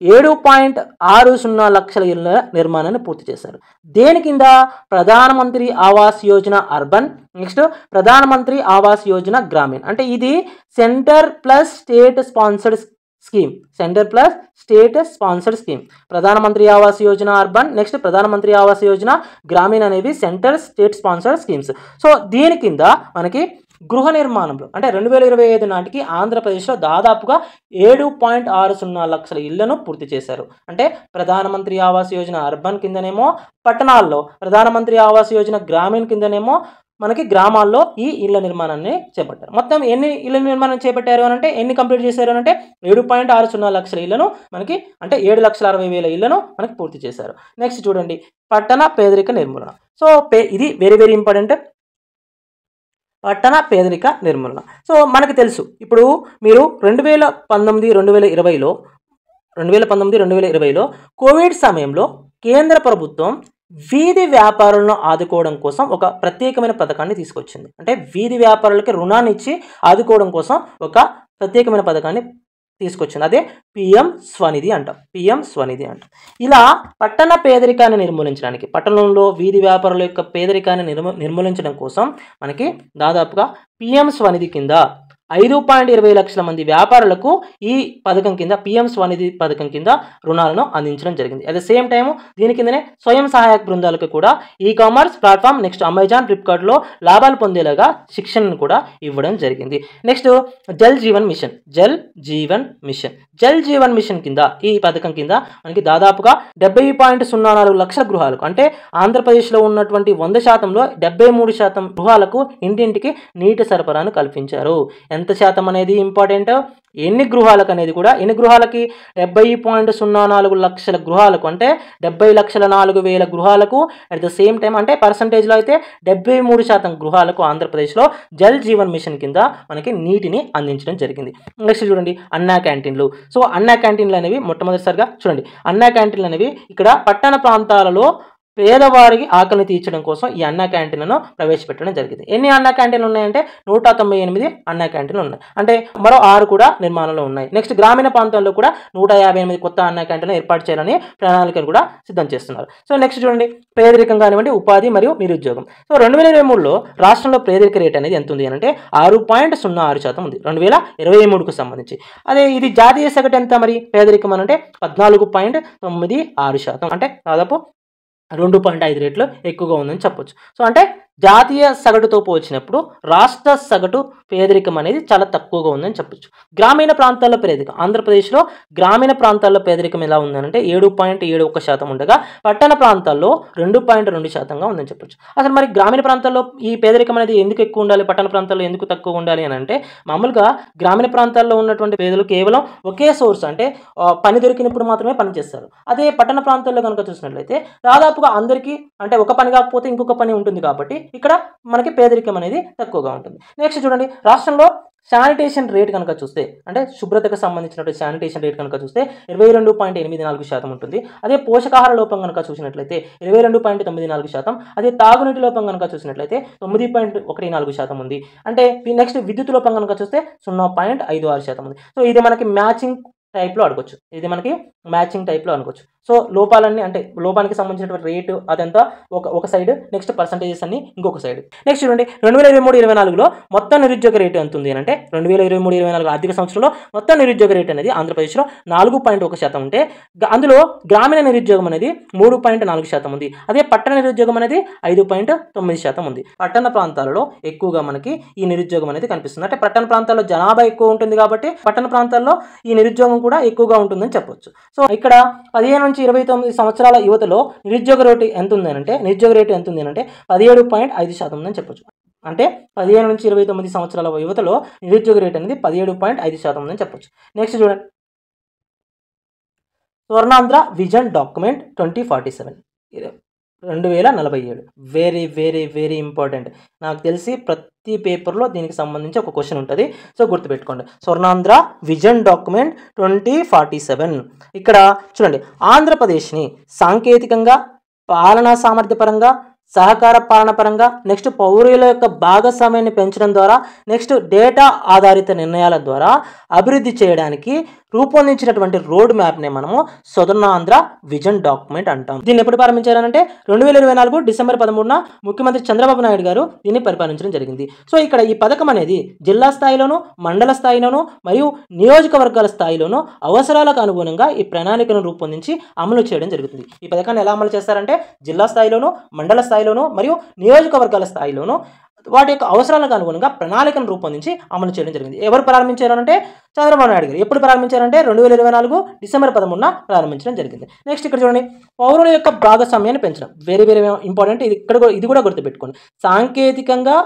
7.60 లక్షల ఇళ్ల నిర్మాణాన్ని పూర్తి చేశారు. దేని కింద? ప్రధానమంత్రి ఆవాస్ యోజన అర్బన్, నెక్స్ట్ ప్రధానమంత్రి ఆవాస్ యోజన గ్రామీణ్. అంటే ఇది centre plus state sponsored scheme. ప్రధానమంత్రి ఆవాస్ యోజన అర్బన్, నెక్స్ట్ ప్రధానమంత్రి ఆవాస్ యోజన గ్రామీణ్ అనేవి centre state sponsored schemes. So దీని కింద మనకి గృహ నిర్మాణంలో అంటే 2025 నాటికి ఆంధ్రప్రదేశ్లో దాదాపుగా 7.60 లక్షల ఇళ్లను పూర్తి చేశారు. అంటే ప్రధానమంత్రి ఆవాస్ యోజన అర్బన్ కిందనేమో పట్టణాల్లో, ప్రధానమంత్రి ఆవాస్ యోజన గ్రామీణ్ కిందనేమో మనకి గ్రామాల్లో ఈ ఇళ్ల నిర్మాణాన్ని చేపట్టారు. మొత్తం ఎన్ని ఇళ్ల నిర్మాణం చేపట్టారు అని అంటే ఎన్ని కంప్లీట్ చేశారు అంటే 7.60 లక్షల ఇళ్లను మనకి అంటే 7,60,000 ఇళ్లను మనకి పూర్తి చేశారు. నెక్స్ట్ చూడండి, పట్టణ పేదరిక నిర్మూలన. సో ఇది వెరీ వెరీ ఇంపార్టెంట్, పట్టణ పేదరిక నిర్మూలన. సో మనకు తెలుసు ఇప్పుడు మీరు 2019-2020లో కోవిడ్ సమయంలో కేంద్ర ప్రభుత్వం వీధి వ్యాపారులను ఆదుకోవడం కోసం ఒక ప్రత్యేకమైన పథకాన్ని తీసుకొచ్చింది. అంటే వీధి వ్యాపారులకి రుణాన్ని ఇచ్చి ఆదుకోవడం కోసం ఒక ప్రత్యేకమైన పథకాన్ని తీసుకొచ్చింది. అదే PM స్వనిధి అంటాం. ఇలా పట్టణ పేదరికాన్ని నిర్మూలించడానికి, పట్టణంలో వీధి వ్యాపారుల యొక్క పేదరికాన్ని నిర్మూలించడం కోసం మనకి దాదాపుగా PM స్వనిధి కింద 5.20 లక్షల మంది వ్యాపారులకు ఈ పథకం కింద పిఎం స్వనిధి పథకం కింద రుణాలను అందించడం జరిగింది. అట్ ద సేమ్ టైం దీని కిందనే స్వయం సహాయక బృందాలకు కూడా e commerce platform next Amazon, ఫ్లిప్కార్ట్లో లాభాలు పొందేలాగా శిక్షణను కూడా ఇవ్వడం జరిగింది. Next Jal Jeevan mission. Jal Jeevan mission కింద ఈ పథకం కింద మనకి దాదాపుగా 70.04 లక్షల గృహాలకు, అంటే ఆంధ్రప్రదేశ్లో ఉన్నటువంటి 100%లో 73% గృహాలకు ఇంటింటికి నీటి సరఫరాను కల్పించారు. ఎంత శాతం అనేది ఇంపార్టెంట్. ఎన్ని గృహాలకు అనేది కూడా, ఎన్ని గృహాలకి 70.04 లక్షల గృహాలకు, అంటే 70,04,000 గృహాలకు. అట్ ద సేమ్ టైం అంటే పర్సంటేజ్లో అయితే 73% గృహాలకు ఆంధ్రప్రదేశ్లో జల్ జీవన్ మిషన్ కింద మనకి నీటిని అందించడం జరిగింది. నెక్స్ట్ చూడండి అన్నా క్యాంటీన్లు. సో అన్నా క్యాంటీన్లు అనేవి మొట్టమొదటిసారిగా చూడండి, అన్నా క్యాంటీన్లు అనేవి ఇక్కడ పట్టణ ప్రాంతాలలో పేదవారికి ఆకలిని తీర్చడం కోసం ఈ అన్నా క్యాంటీన్లను ప్రవేశపెట్టడం జరిగింది. ఎన్ని అన్నా క్యాంటీన్లు ఉన్నాయంటే 198 అన్నా క్యాంటీన్లు ఉన్నాయి. అంటే మరో 6 కూడా నిర్మాణంలో ఉన్నాయి. నెక్స్ట్ గ్రామీణ ప్రాంతాల్లో కూడా 158 కొత్త అన్నా క్యాంటీన్లు ఏర్పాటు చేయాలని ప్రణాళికను కూడా సిద్ధం చేస్తున్నారు. సో నెక్స్ట్ చూడండి పేదరికం కానివ్వండి, ఉపాధి మరియు నిరుద్యోగం. సో 2023లో రాష్ట్రంలో పేదరిక రేట్ అనేది ఎంత ఉంది అంటే 6.06% ఉంది 2023కు సంబంధించి. అదే ఇది జాతీయ సగటు ఎంత మరి పేదరికం అని అంటే 14.96%, అంటే దాదాపు 2.5 రెట్లు ఎక్కువగా ఉందని చెప్పొచ్చు. సో అంటే జాతీయ సగటుతో పోల్చినప్పుడు రాష్ట్ర సగటు పేదరికం అనేది చాలా తక్కువగా ఉందని చెప్పొచ్చు. గ్రామీణ ప్రాంతాల్లో పేదరికం, ఆంధ్రప్రదేశ్లో గ్రామీణ ప్రాంతాల్లో పేదరికం ఎలా ఉందనంటే 7.71% ఉండగా పట్టణ ప్రాంతాల్లో 2.2%గా ఉందని చెప్పొచ్చు. అసలు మరి గ్రామీణ ప్రాంతాల్లో ఈ పేదరికం అనేది ఎందుకు ఎక్కువ ఉండాలి, పట్టణ ప్రాంతాల్లో ఎందుకు తక్కువ ఉండాలి అని అంటే, మామూలుగా గ్రామీణ ప్రాంతాల్లో ఉన్నటువంటి పేదలు కేవలం ఒకే సోర్స్, అంటే పని దొరికినప్పుడు మాత్రమే పని చేస్తారు. అదే పట్టణ ప్రాంతాల్లో కనుక చూసినట్లయితే దాదాపుగా అందరికీ, అంటే ఒక పని కాకపోతే ఇంకొక పని ఉంటుంది కాబట్టి ఇక్కడ మనకి పేదరికం అనేది తక్కువగా ఉంటుంది. నెక్స్ట్ చూడండి రాష్ట్రంలో శానిటేషన్ రేట్ కనుక చూస్తే, అంటే శుభ్రతకు సంబంధించినటువంటి శానిటేషన్ రేట్ కనుక చూస్తే 22.84% ఉంటుంది. అదే పోషకాహార లోపం కనుక చూసినట్లయితే 22.94%. అదే తాగునీటి లోపం కనుక చూసినట్లయితే 9.14% ఉంది. అంటే నెక్స్ట్ విద్యుత్ లోపం కనుక చూస్తే 0.56% ఉంది. సో ఇది మనకి మ్యాచింగ్ టైప్లో అనుకోవచ్చు, అనుకోవచ్చు. సో లోపాలన్నీ, అంటే లోపానికి సంబంధించినటువంటి రేటు అదంతా ఒక సైడ్, నెక్స్ట్ పర్సంటేజెస్ అన్ని ఇంకొక సైడ్. నెక్స్ట్ చూడండి 2023-24లో మొత్తం నిరుద్యోగ రేటు ఎంత ఉంది అంటే 2023-24 ఆర్థిక సంవత్సరంలో మొత్తం నిరుద్యోగ రేటు అనేది ఆంధ్రప్రదేశ్లో 4.1% ఉంటే అందులో గ్రామీణ నిరుద్యోగం అనేది 3.4% ఉంది. అదే పట్టణ నిరుద్యోగం అనేది 5.9% ఉంది. పట్టణ ప్రాంతాలలో ఎక్కువగా మనకి ఈ నిరుద్యోగం అనేది కనిపిస్తుంది. అంటే పట్టణ ప్రాంతాల్లో జనాభా ఎక్కువ ఉంటుంది కాబట్టి పట్టణ ప్రాంతాల్లో ఈ నిరుద్యోగం కూడా ఎక్కువగా ఉంటుందని చెప్పొచ్చు. సో ఇక్కడ 15 నుంచి 29 సంవత్సరాల యువతలో నిరుద్యోగ రేటు ఎంత ఉంది అంటే 17.5% ఉందని చెప్పొచ్చు. అంటే 15 నుంచి 29 సంవత్సరాల యువతలో నిరుద్యోగ రేటు అనేది 17.5% ఉందని చెప్పొచ్చు. నెక్స్ట్ చూడండి Swarnandhra vision document 2047 2047 very very very important. నాకు తెలిసి ప్రతి పేపర్లో దీనికి సంబంధించి ఒక క్వశ్చన్ ఉంటుంది. సో గుర్తుపెట్టుకోండి స్వర్ణాంధ్ర విజన్ డాక్యుమెంట్ 2047. ఇక్కడ చూడండి ఆంధ్రప్రదేశ్ని సాంకేతికంగా, పాలనా సామర్థ్యపరంగా, సహకార పాలన పరంగా, నెక్స్ట్ పౌరుల యొక్క భాగస్వామ్యాన్ని పెంచడం ద్వారా, నెక్స్ట్ డేటా ఆధారిత నిర్ణయాల ద్వారా అభివృద్ధి చేయడానికి రూపొందించినటువంటి రోడ్ మ్యాప్నే మనము స్వర్ణాంధ్ర విజన్ డాక్యుమెంట్ అంటాం. దీన్ని ఎప్పుడు ప్రారంభించారంటే 2024 డిసెంబర్ 13న ముఖ్యమంత్రి చంద్రబాబు నాయుడు గారు దీన్ని పరిపాలించడం జరిగింది. సో ఇక్కడ ఈ పథకం అనేది జిల్లా స్థాయిలోను, మండల స్థాయిలోను మరియు నియోజకవర్గాల స్థాయిలోను అవసరాలకు అనుగుణంగా ఈ ప్రణాళికను రూపొందించి అమలు చేయడం జరుగుతుంది. ఈ పథకాన్ని ఎలా అమలు చేస్తారంటే జిల్లా స్థాయిలోను, మండల స్థాయిలోను మరియు నియోజకవర్గాల స్థాయిలోను వాటి యొక్క అవసరాలకు అనుగుణంగా ప్రణాళికను రూపొందించి అమలు చేయడం జరిగింది. ఎవరు ప్రారంభించారంటే చంద్రబాబు నాయుడు గారు. ఎప్పుడు ప్రారంభించారంటే 2024 డిసెంబర్ 13న ప్రారంభించడం జరిగింది. నెక్స్ట్ ఇక్కడ చూడండి పౌరుల యొక్క భాగస్వామ్యాన్ని పెంచడం వెరీ వెరీ ఇంపార్టెంట్. ఇది కూడా గుర్తుపెట్టుకోండి. సాంకేతికంగా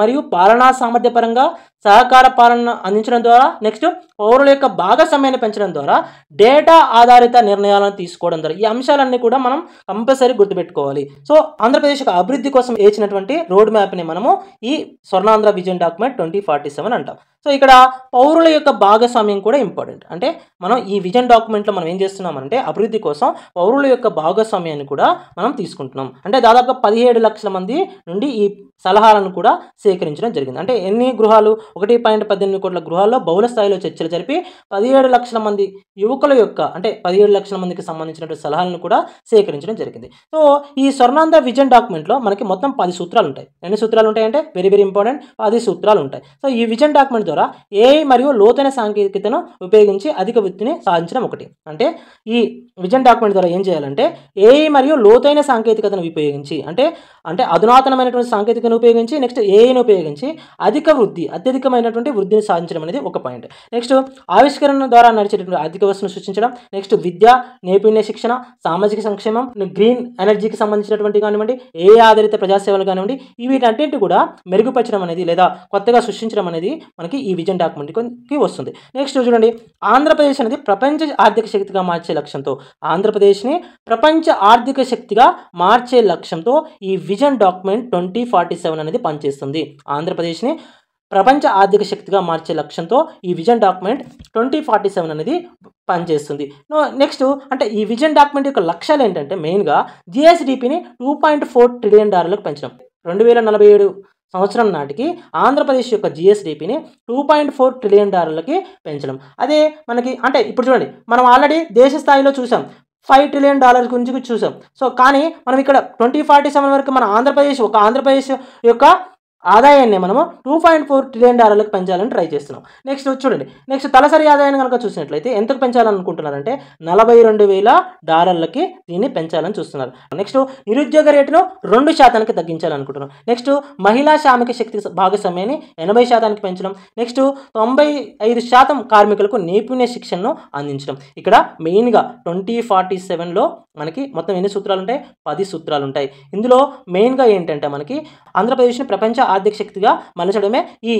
మరియు పాలనా సామర్థ్యపరంగా సహకార పాలన అందించడం ద్వారా, నెక్స్ట్ పౌరుల యొక్క భాగస్వామ్యాన్ని పెంచడం ద్వారా, డేటా ఆధారిత నిర్ణయాలను తీసుకోవడం ద్వారా, ఈ అంశాలన్నీ కూడా మనం కంపల్సరీ గుర్తుపెట్టుకోవాలి. సో ఆంధ్రప్రదేశ్ యొక్క అభివృద్ధి కోసం వేసినటువంటి రోడ్ మ్యాప్ని మనము ఈ స్వర్ణాంధ్ర విజన్ డాక్యుమెంట్ 2047 అంటాం. సో ఇక్కడ పౌరుల యొక్క భాగస్వామ్యం కూడా ఇంపార్టెంట్. అంటే మనం ఈ విజన్ డాక్యుమెంట్లో మనం ఏం చేస్తున్నామంటే అభివృద్ధి కోసం పౌరుల యొక్క భాగస్వామ్యాన్ని కూడా మనం తీసుకుంటున్నాం. అంటే దాదాపుగా 17 లక్షల మంది నుండి ఈ సలహాలను కూడా సేకరించడం జరిగింది. అంటే ఎన్ని గృహాలు 1.18 కోట్ల గృహాల్లో బహుళ స్థాయిలో చర్చలు జరిపి 17 లక్షల మంది యువకుల యొక్క అంటే 17 లక్షల మందికి సంబంధించినటువంటి సలహాలను కూడా సేకరించడం జరిగింది. సో ఈ స్వర్ణాంధ్ర విజన్ డాక్యుమెంట్లో మనకి మొత్తం 10 సూత్రాలు ఉంటాయి. ఎన్ని సూత్రాలు ఉంటాయంటే వెరీ వెరీ ఇంపార్టెంట్, 10 సూత్రాలు ఉంటాయి. సో ఈ విజన్ డాక్యుమెంట్ ద్వారా ఏఐ మరియు లోతైన సాంకేతికతను ఉపయోగించి అధిక వృద్ధిని సాధించడం ఒకటి. అంటే ఈ విజన్ డాక్యుమెంట్ ద్వారా ఏం చేయాలంటే ఏఐ మరియు లోతైన సాంకేతికతను ఉపయోగించి అంటే అధునాతనమైనటువంటి సాంకేతికతను ఉపయోగించి నెక్స్ట్ ఏఐని ఉపయోగించి అత్యధికమైనటువంటి వృద్ధిని సాధించడం అనేది ఒక పాయింట్. నెక్స్ట్ ఆవిష్కరణ ద్వారా నడిచేటువంటి ఆర్థిక వ్యవస్థను సృష్టించడం, నెక్స్ట్ విద్య, నైపుణ్య శిక్షణ, సామాజిక సంక్షేమం, గ్రీన్ ఎనర్జీకి సంబంధించినటువంటి కానివ్వండి, ఏఐ ఆధారిత ప్రజాసేవలు కానివ్వండి, వీటన్నింటి కూడా మెరుగుపరచడం అనేది లేదా కొత్తగా సృష్టించడం అనేది మనకి ఈ విజన్ డాక్యుమెంట్కి వస్తుంది. నెక్స్ట్ చూడండి, ఆంధ్రప్రదేశ్ అనేది ప్రపంచ ఆర్థిక శక్తిగా మార్చే లక్ష్యంతో ఆంధ్రప్రదేశ్ని ప్రపంచ ఆర్థిక శక్తిగా మార్చే లక్ష్యంతో ఈ విజన్ డాక్యుమెంట్ 2047 అనేది పనిచేస్తుంది. ఆంధ్రప్రదేశ్ని ప్రపంచ ఆర్థిక శక్తిగా మార్చే లక్ష్యంతో ఈ విజన్ డాక్యుమెంట్ 2047 అనేది పనిచేస్తుంది. నెక్స్ట్ అంటే ఈ విజన్ డాక్యుమెంట్ యొక్క లక్ష్యాలు ఏంటంటే మెయిన్గా జిఎస్డిపిని $2.4 ట్రిలియన్ పెంచడం. 2047 సంవత్సరం నాటికి ఆంధ్రప్రదేశ్ యొక్క జిఎస్డిపిని $2.4 ట్రిలియన్ పెంచడం. అదే మనకి అంటే ఇప్పుడు చూడండి, మనం ఆల్రెడీ దేశ స్థాయిలో చూసాం, $5 ట్రిలియన్ గురించి చూసాం. సో కానీ మనం ఇక్కడ 2047 వరకు మన ఆంధ్రప్రదేశ్ యొక్క ఆదాయాన్ని మనము $2.4 ట్రిలియన్ పెంచాలని ట్రై చేస్తున్నాం. నెక్స్ట్ చూడండి, నెక్స్ట్ తలసరి ఆదాయాన్ని కనుక చూసినట్లయితే ఎంతకు పెంచాలనుకుంటున్నారంటే $41,000 దీన్ని పెంచాలని చూస్తున్నారు. నెక్స్ట్ నిరుద్యోగ రేటును 2% తగ్గించాలనుకుంటున్నాం. నెక్స్ట్ మహిళా శ్రామిక శక్తి భాగస్వామ్యాన్ని 80% పెంచడం. నెక్స్ట్ 95% కార్మికులకు నైపుణ్య శిక్షణను అందించడం. ఇక్కడ మెయిన్గా 2047లో మనకి మొత్తం ఎన్ని సూత్రాలు ఉంటాయి? 10 సూత్రాలు ఉంటాయి. ఇందులో మెయిన్గా ఏంటంటే మనకి ఆంధ్రప్రదేశ్ని ప్రపంచ ఆర్థిక శక్తిగా మలచడమే ఈ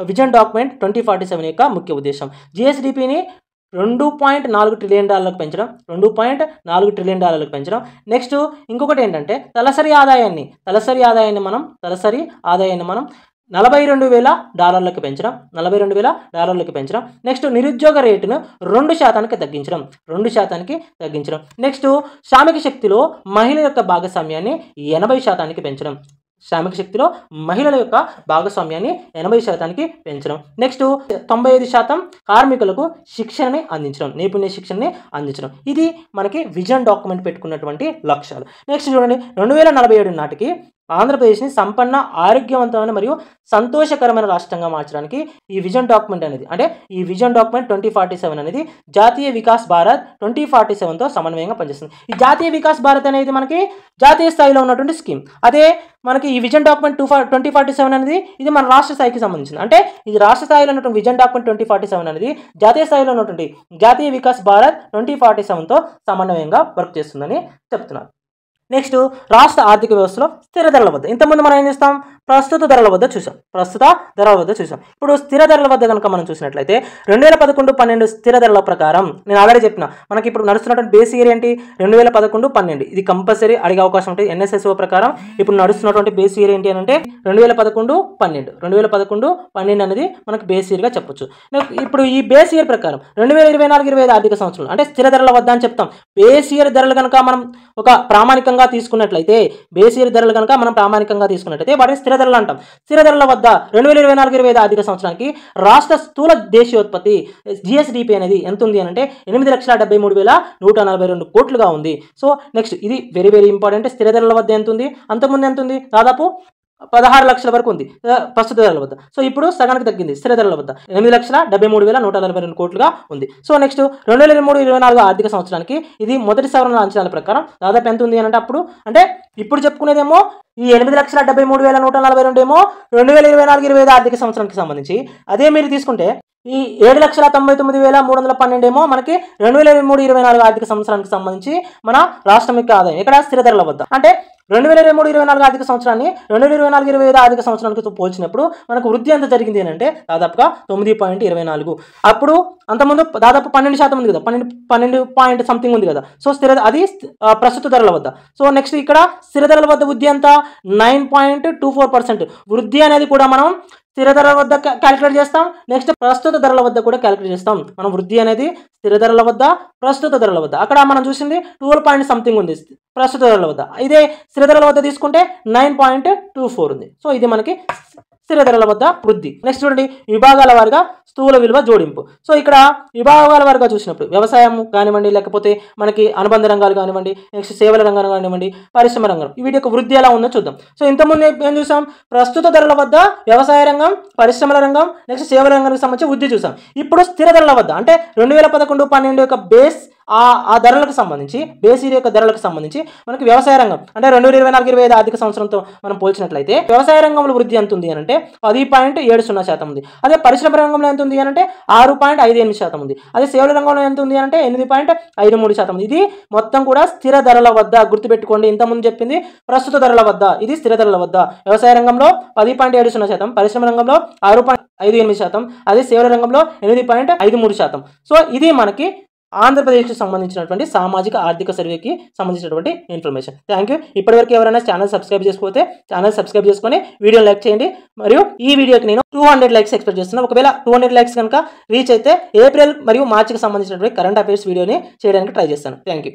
విజన్ డాక్యుమెంట్ 2047 యొక్క ముఖ్య ఉద్దేశం. జిఎస్డిపిని $2.4 ట్రిలియన్ పెంచడం, $2.4 ట్రిలియన్ పెంచడం. నెక్స్ట్ ఇంకొకటి ఏంటంటే తలసరి ఆదాయాన్ని మనం $42,000 పెంచడం, $42,000 పెంచడం. నెక్స్ట్ నిరుద్యోగ రేటును 2% తగ్గించడం. నెక్స్ట్ శ్రామిక శక్తిలో మహిళల యొక్క భాగస్వామ్యాన్ని 80% పెంచడం. శ్రామిక శక్తిలో మహిళల యొక్క భాగస్వామ్యాన్ని 80% పెంచడం. నెక్స్ట్ 95% కార్మికులకు శిక్షణని అందించడం, నైపుణ్య శిక్షణని అందించడం. ఇది మనకి విజన్ డాక్యుమెంట్ పెట్టుకున్నటువంటి లక్ష్యాలు. నెక్స్ట్ చూడండి, 2047 నాటికి ఆంధ్రప్రదేశ్ని సంపన్న, ఆరోగ్యవంతమైన మరియు సంతోషకరమైన రాష్ట్రంగా మార్చడానికి ఈ విజన్ డాక్యుమెంట్ అనేది అంటే ఈ విజన్ డాక్యుమెంట్ 2047 అనేది జాతీయ వికాస్ భారత్ 2047తో సమన్వయంగా పనిచేస్తుంది. ఈ జాతీయ వికాస్ భారత్ అనేది మనకి జాతీయ స్థాయిలో ఉన్నటువంటి స్కీమ్. అదే మనకి ఈ విజన్ డాక్యుమెంట్ 2047 అనేది ఇది మన రాష్ట్ర స్థాయికి సంబంధించింది. అంటే ఇది రాష్ట్ర స్థాయిలో ఉన్నటువంటి విజన్ డాక్యుమెంట్ 2047 అనేది జాతీయ స్థాయిలో ఉన్నటువంటి జాతీయ వికాస్ భారత్ 2047తో సమన్వయంగా వర్క్ చేస్తుందని చెప్తున్నారు. నెక్స్ట్ రాష్ట్ర ఆర్థిక వ్యవస్థలో స్థిర ధరల వద్ద ఇంతకుముందు మనం ఏం చేస్తాం? ప్రస్తుత ధరల వద్ద చూసాం. ఇప్పుడు స్థిర ధరల వద్ద కనుక మనం చూసినట్లయితే 2011-12 స్థిర ధరల ప్రకారం నేను ఆల్రెడీ చెప్పిన మనకి ఇప్పుడు నడుస్తున్నటువంటి బేస్ ఇయర్ ఏంటి? 2011-12. ఇది కంపల్సరీ అడిగే అవకాశం ఉంటుంది. NSSO ప్రకారం ఇప్పుడు నడుస్తున్నటువంటి బేస్ ఇయర్ ఏంటి అని అంటే 2011-12 అనేది మనకి బేస్ ఇయర్గా చెప్పొచ్చు. ఇప్పుడు ఈ బేస్ ఇయర్ ప్రకారం 2024-25 ఆర్థిక సంవత్సరం అంటే స్థిర ధరల వద్ద అని చెప్తాం. బేస్ ఇయర్ ధరలు కనుక మనం ఒక ప్రామాణికంగా తీసుకున్నట్లయితే వాటిని స్థిర ధరలు అంటాం. స్థిర ధరల వద్ద 2024-25 ఆర్థిక సంవత్సరానికి రాష్ట్ర స్థూల దేశీయోత్పత్తి జిఎస్డిపి అనేది ఎంత ఉంది అని అంటే 8,73,142 కోట్లుగా ఉంది. సో నెక్స్ట్ ఇది వెరీ వెరీ ఇంపార్టెంట్. స్థిర ధరల వద్ద ఎంత ఉంది? అంతకుముందు ఎంత ఉంది? దాదాపు 16 లక్షల వరకు ఉంది ప్రస్తుత ధరల వద్ద. సో ఇప్పుడు సగానికి తగ్గింది. స్థిర ధరల వద్ద 8,73,142 కోట్లుగా ఉంది. సో నెక్స్ట్ 2023-24 ఆర్థిక సంవత్సరానికి ఇది మొదటి సవరణ అంచనాల ప్రకారం దాదాపు ఎంత ఉంది అని అంటే ఇప్పుడు చెప్పుకునేదేమో ఈ 8,73,142 ఏమో 2024-25 ఆర్థిక సంవత్సరానికి సంబంధించి. అదే మీరు తీసుకుంటే ఈ 7,99,312 ఏమో మనకి 2023-24 ఆర్థిక సంవత్సరానికి సంబంధించి మన రాష్ట్రం యొక్క ఆదాయం ఇక్కడ స్థిర ధరల వద్ద. అంటే 2023-24 ఆర్థిక సంవత్సరాన్ని 2024-25 ఆర్థిక సంవత్సరానికి పోల్చినప్పుడు మనకు వృద్ధి ఎంత జరిగింది అని అంటే దాదాపుగా 9.24. అప్పుడు అంతకుముందు దాదాపు 12% ఉంది కదా, 12 పాయింట్ సంథింగ్ ఉంది కదా. సో అది ప్రస్తుత ధరల వద్ద. సో నెక్స్ట్ ఇక్కడ స్థిర ధరల వద్ద వృద్ధి ఎంత? 9.24%. వృద్ధి అనేది కూడా మనం స్థిర ధరల వద్ద క్యాలిక్యులేట్ చేస్తాం. నెక్స్ట్ ప్రస్తుత ధరల వద్ద కూడా క్యాలిక్యులేట్ చేస్తాం. మనం వృద్ధి అనేది స్థిర ధరల వద్ద, ప్రస్తుత ధరల వద్ద. అక్కడ మనం చూసింది 12 పాయింట్ సంథింగ్ ఉంది ప్రస్తుత ధరల వద్ద. ఇదే స్థిర ధరల వద్ద తీసుకుంటే 9.24 ఉంది. సో ఇది మనకి స్థిర ధరల వద్ద వృద్ధి. నెక్స్ట్ చూడండి, విభాగాల వారిగా స్థూల విలువ జోడింపు. సో ఇక్కడ విభాగాల వారిగా చూసినప్పుడు వ్యవసాయం కానివ్వండి, లేకపోతే మనకి అనుబంధ రంగాలు కానివ్వండి, నెక్స్ట్ సేవల రంగం కానివ్వండి, పరిశ్రమ రంగం, వీటి యొక్క వృద్ధి ఎలా ఉందో చూద్దాం. సో ఇంతకుముందు ఏం చూసాం, ప్రస్తుత ధరల వద్ద వ్యవసాయ రంగం, పరిశ్రమల రంగం, నెక్స్ట్ సేవల రంగానికి సంబంధించి వృద్ధి చూసాం. ఇప్పుడు స్థిర ధరల వద్ద అంటే 2011-12 యొక్క బేస్ ఆ ధరలకు సంబంధించి, బేస్ ఇయర్ యొక్క ధరలకు సంబంధించి మనకి వ్యవసాయ రంగం అంటే 2024-25 ఆర్థిక సంవత్సరంతో మనం పోల్చినట్లయితే వ్యవసాయ రంగంలో వృద్ధి ఎంత ఉంది అంటే 10.70% ఉంది. అదే పరిశ్రమ రంగంలో ఎంత ఉంది అంటే 6.58% ఉంది. అదే సేవల రంగంలో ఎంత ఉంది అంటే 8.53% ఉంది. ఇది మొత్తం కూడా స్థిర ధరల వద్ద. గుర్తుపెట్టుకోండి, ఇంతకుముందు చెప్పింది ప్రస్తుత ధరల వద్ద, ఇది స్థిర ధరల వద్ద. వ్యవసాయ రంగంలో 10.70%, పరిశ్రమ రంగంలో 6.58%, అదే సేవల రంగంలో 8.53%. సో ఇది మనకి ఆంధ్రప్రదేశ్కి సంబంధించినటువంటి సామాజిక ఆర్థిక సర్వేకి సంబంధించినటువంటి ఇన్ఫర్మేషన్. Thank you. ఇప్పటివరకు ఎవరైనా ఛానల్ సబ్స్క్రైబ్ చేసుకోతే ఛానల్ సబ్స్క్రైబ్ చేసుకొని వీడియో లైక్ చేయండి. మరియు ఈ వీడియోకి నేను 200 లైక్స్ ఎక్స్పెక్ట్ చేస్తున్నాను. ఒకవేళ 200 లైక్స్ కనుక రీచ్ అయితే ఏప్రిల్ మరియు మార్చికి సంబంధించినటువంటి కరెంట్ అఫైర్స్ వీడియోని చేయడానికి ట్రై చేస్తాను. Thank you.